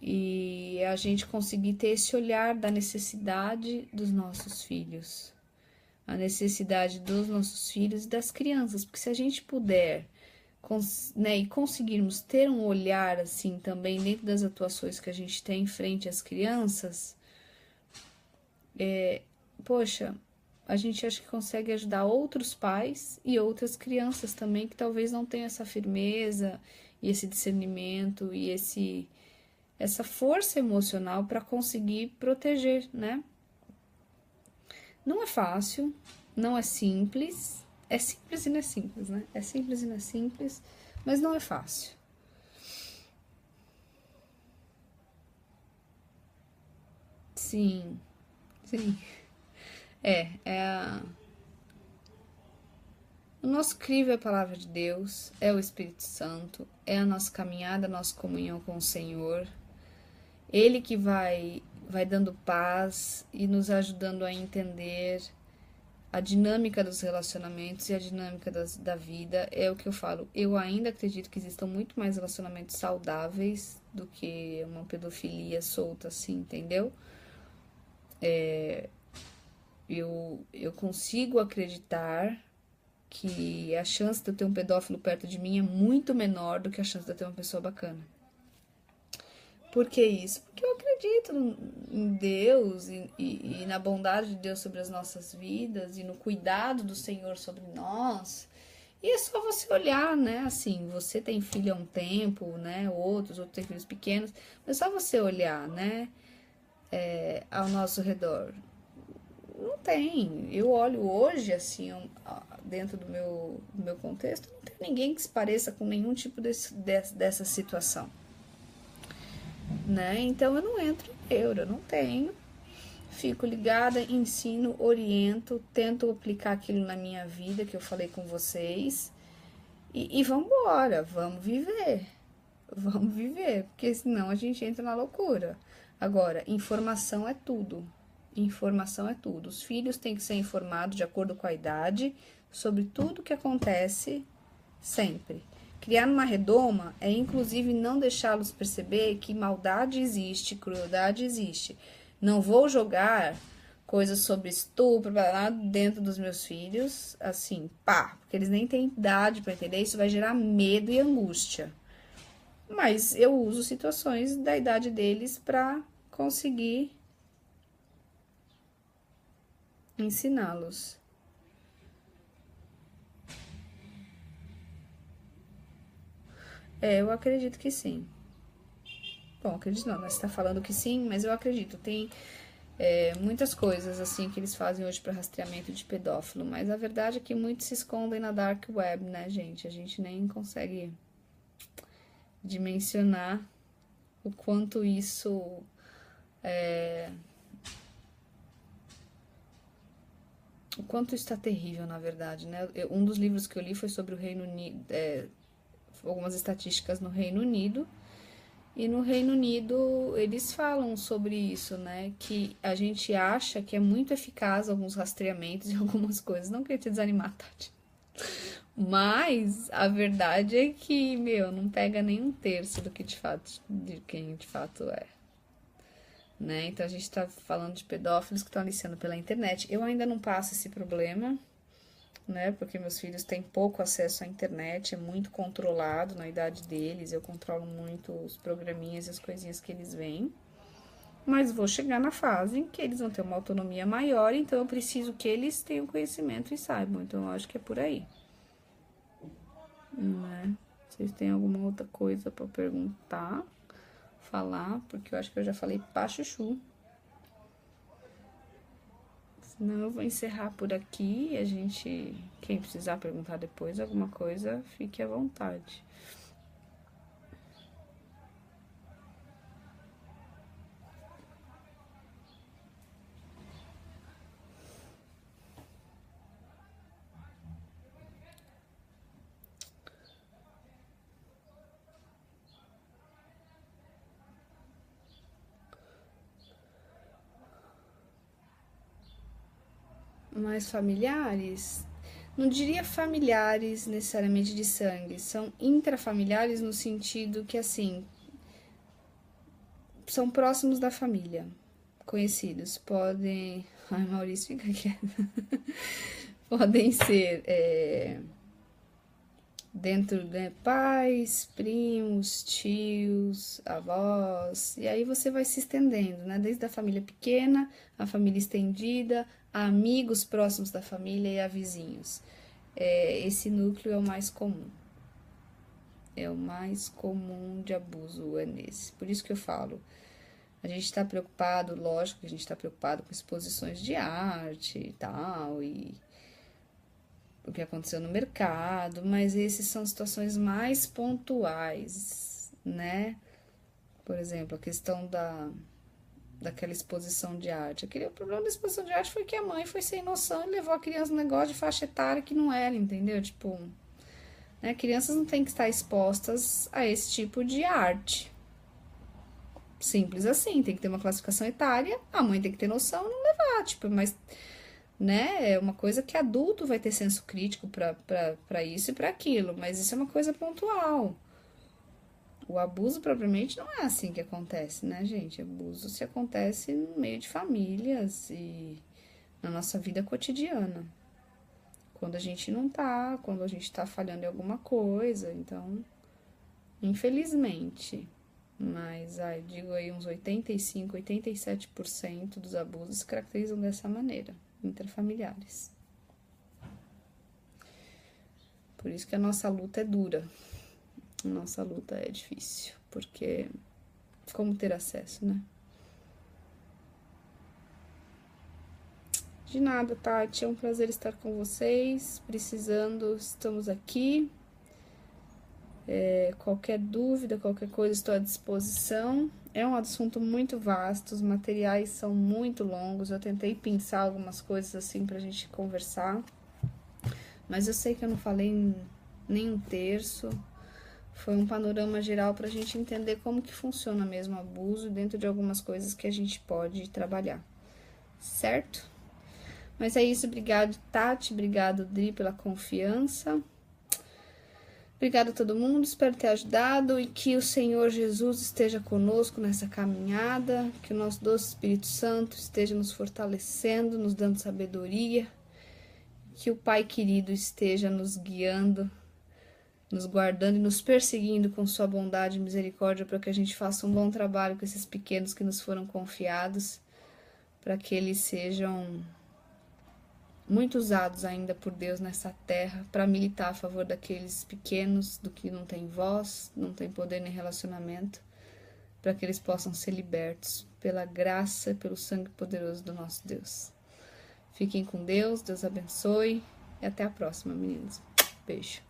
E a gente conseguir ter esse olhar da necessidade dos nossos filhos, a necessidade dos nossos filhos e das crianças, porque se a gente puder, né, e conseguirmos ter um olhar assim também dentro das atuações que a gente tem em frente às crianças, poxa, a gente acha que consegue ajudar outros pais e outras crianças também que talvez não tenham essa firmeza e esse discernimento e essa força emocional para conseguir proteger, né? Não é fácil, não é simples. É simples e não é simples, né? É simples e não é simples, mas não é fácil. Sim, sim. O nosso crivo é a palavra de Deus, é o Espírito Santo, é a nossa caminhada, a nossa comunhão com o Senhor. Ele que vai dando paz e nos ajudando a entender a dinâmica dos relacionamentos e a dinâmica da vida. É o que eu falo. Eu ainda acredito que existam muito mais relacionamentos saudáveis do que uma pedofilia solta assim, entendeu? Eu consigo acreditar que a chance de eu ter um pedófilo perto de mim é muito menor do que a chance de eu ter uma pessoa bacana. Por que isso? Porque eu acredito em Deus e na bondade de Deus sobre as nossas vidas e no cuidado do Senhor sobre nós. E é só você olhar, né? Assim, você tem filho há um tempo, né? Outros têm filhos pequenos. Mas é só você olhar, né? Ao nosso redor. Não tem. Eu olho hoje, assim, dentro do meu contexto, não tem ninguém que se pareça com nenhum tipo dessa situação. Né? Então eu não entro em eu não tenho. Fico ligada, ensino, oriento, tento aplicar aquilo na minha vida que eu falei com vocês. E vamos embora, vamos viver. Vamos viver, porque senão a gente entra na loucura. Agora, informação é tudo. Informação é tudo. Os filhos têm que ser informados de acordo com a idade sobre tudo que acontece sempre. Criar uma redoma é, inclusive, não deixá-los perceber que maldade existe, crueldade existe. Não vou jogar coisas sobre estupro lá dentro dos meus filhos, assim, pá, porque eles nem têm idade para entender, isso vai gerar medo e angústia. Mas eu uso situações da idade deles para conseguir ensiná-los. Eu acredito que sim. Bom, acredito não, você está falando que sim, mas eu acredito. Tem muitas coisas assim que eles fazem hoje para rastreamento de pedófilo, mas a verdade é que muitos se escondem na dark web, né, gente? A gente nem consegue dimensionar o quanto isso o quanto está terrível, na verdade, né? Um dos livros que eu li foi sobre o Reino Unido, algumas estatísticas no Reino Unido, E no Reino Unido eles falam sobre isso, né? Que a gente acha que é muito eficaz alguns rastreamentos e algumas coisas. Não queria te desanimar, Tati. Mas a verdade é que, meu, não pega nem um terço do que de quem de fato é. Né? Então a gente tá falando de pedófilos que estão aliciando pela internet. Eu ainda não passo esse problema, né? Porque meus filhos têm pouco acesso à internet, é muito controlado na idade deles, eu controlo muito os programinhas e as coisinhas que eles veem. Mas vou chegar na fase em que eles vão ter uma autonomia maior, então eu preciso que eles tenham conhecimento e saibam. Então eu acho que é por aí. Né? Vocês têm alguma outra coisa para perguntar, falar? Porque eu acho que eu já falei pra chuchu. Senão eu vou encerrar por aqui. A gente, quem precisar perguntar depois alguma coisa, fique à vontade. Mais familiares? Não diria familiares necessariamente de sangue, são intrafamiliares no sentido que, assim, são próximos da família, conhecidos. Podem. Ai, Maurício, fica quieto. Podem ser dentro de pais, primos, tios, avós, e aí você vai se estendendo, né? Desde a família pequena, a família estendida, a amigos próximos da família e a vizinhos. Esse núcleo é o mais comum. É o mais comum de abuso, é nesse. Por isso que eu falo, a gente está preocupado, lógico que a gente está preocupado com exposições de arte e tal, e o que aconteceu no mercado, mas esses são situações mais pontuais, né? Por exemplo, a questão daquela exposição de arte. O problema da exposição de arte foi que a mãe foi sem noção e levou a criança no negócio de faixa etária que não era, entendeu? Tipo, né? Crianças não têm que estar expostas a esse tipo de arte. Simples assim, tem que ter uma classificação etária, a mãe tem que ter noção e não levar, tipo, mas, né, é uma coisa que adulto vai ter senso crítico para isso e para aquilo, mas isso é uma coisa pontual. O abuso propriamente não é assim que acontece, né, gente? Abuso se acontece no meio de famílias e na nossa vida cotidiana. Quando a gente não tá, quando a gente tá falhando em alguma coisa, então, infelizmente. Mas, digo aí, uns 85, 87% dos abusos se caracterizam dessa maneira, intrafamiliares. Por isso que a nossa luta é dura. A nossa luta é difícil, porque como ter acesso, né? De nada, Tati, é um prazer estar com vocês. Precisando, estamos aqui. Qualquer dúvida, qualquer coisa, estou à disposição. É um assunto muito vasto, os materiais são muito longos. Eu tentei pensar algumas coisas assim pra gente conversar, mas eu sei que eu não falei nem um terço. Foi um panorama geral pra gente entender como que funciona mesmo o abuso dentro de algumas coisas que a gente pode trabalhar, certo? Mas é isso, obrigado, Tati, obrigado, Dri, pela confiança. Obrigada a todo mundo, espero ter ajudado e que o Senhor Jesus esteja conosco nessa caminhada, que o nosso doce Espírito Santo esteja nos fortalecendo, nos dando sabedoria, que o Pai querido esteja nos guiando, nos guardando e nos perseguindo com sua bondade e misericórdia para que a gente faça um bom trabalho com esses pequenos que nos foram confiados, para que eles sejam muito usados ainda por Deus nessa terra para militar a favor daqueles pequenos, do que não tem voz, não tem poder nem relacionamento, para que eles possam ser libertos pela graça e pelo sangue poderoso do nosso Deus. Fiquem com Deus, Deus abençoe e até a próxima, meninos. Beijo.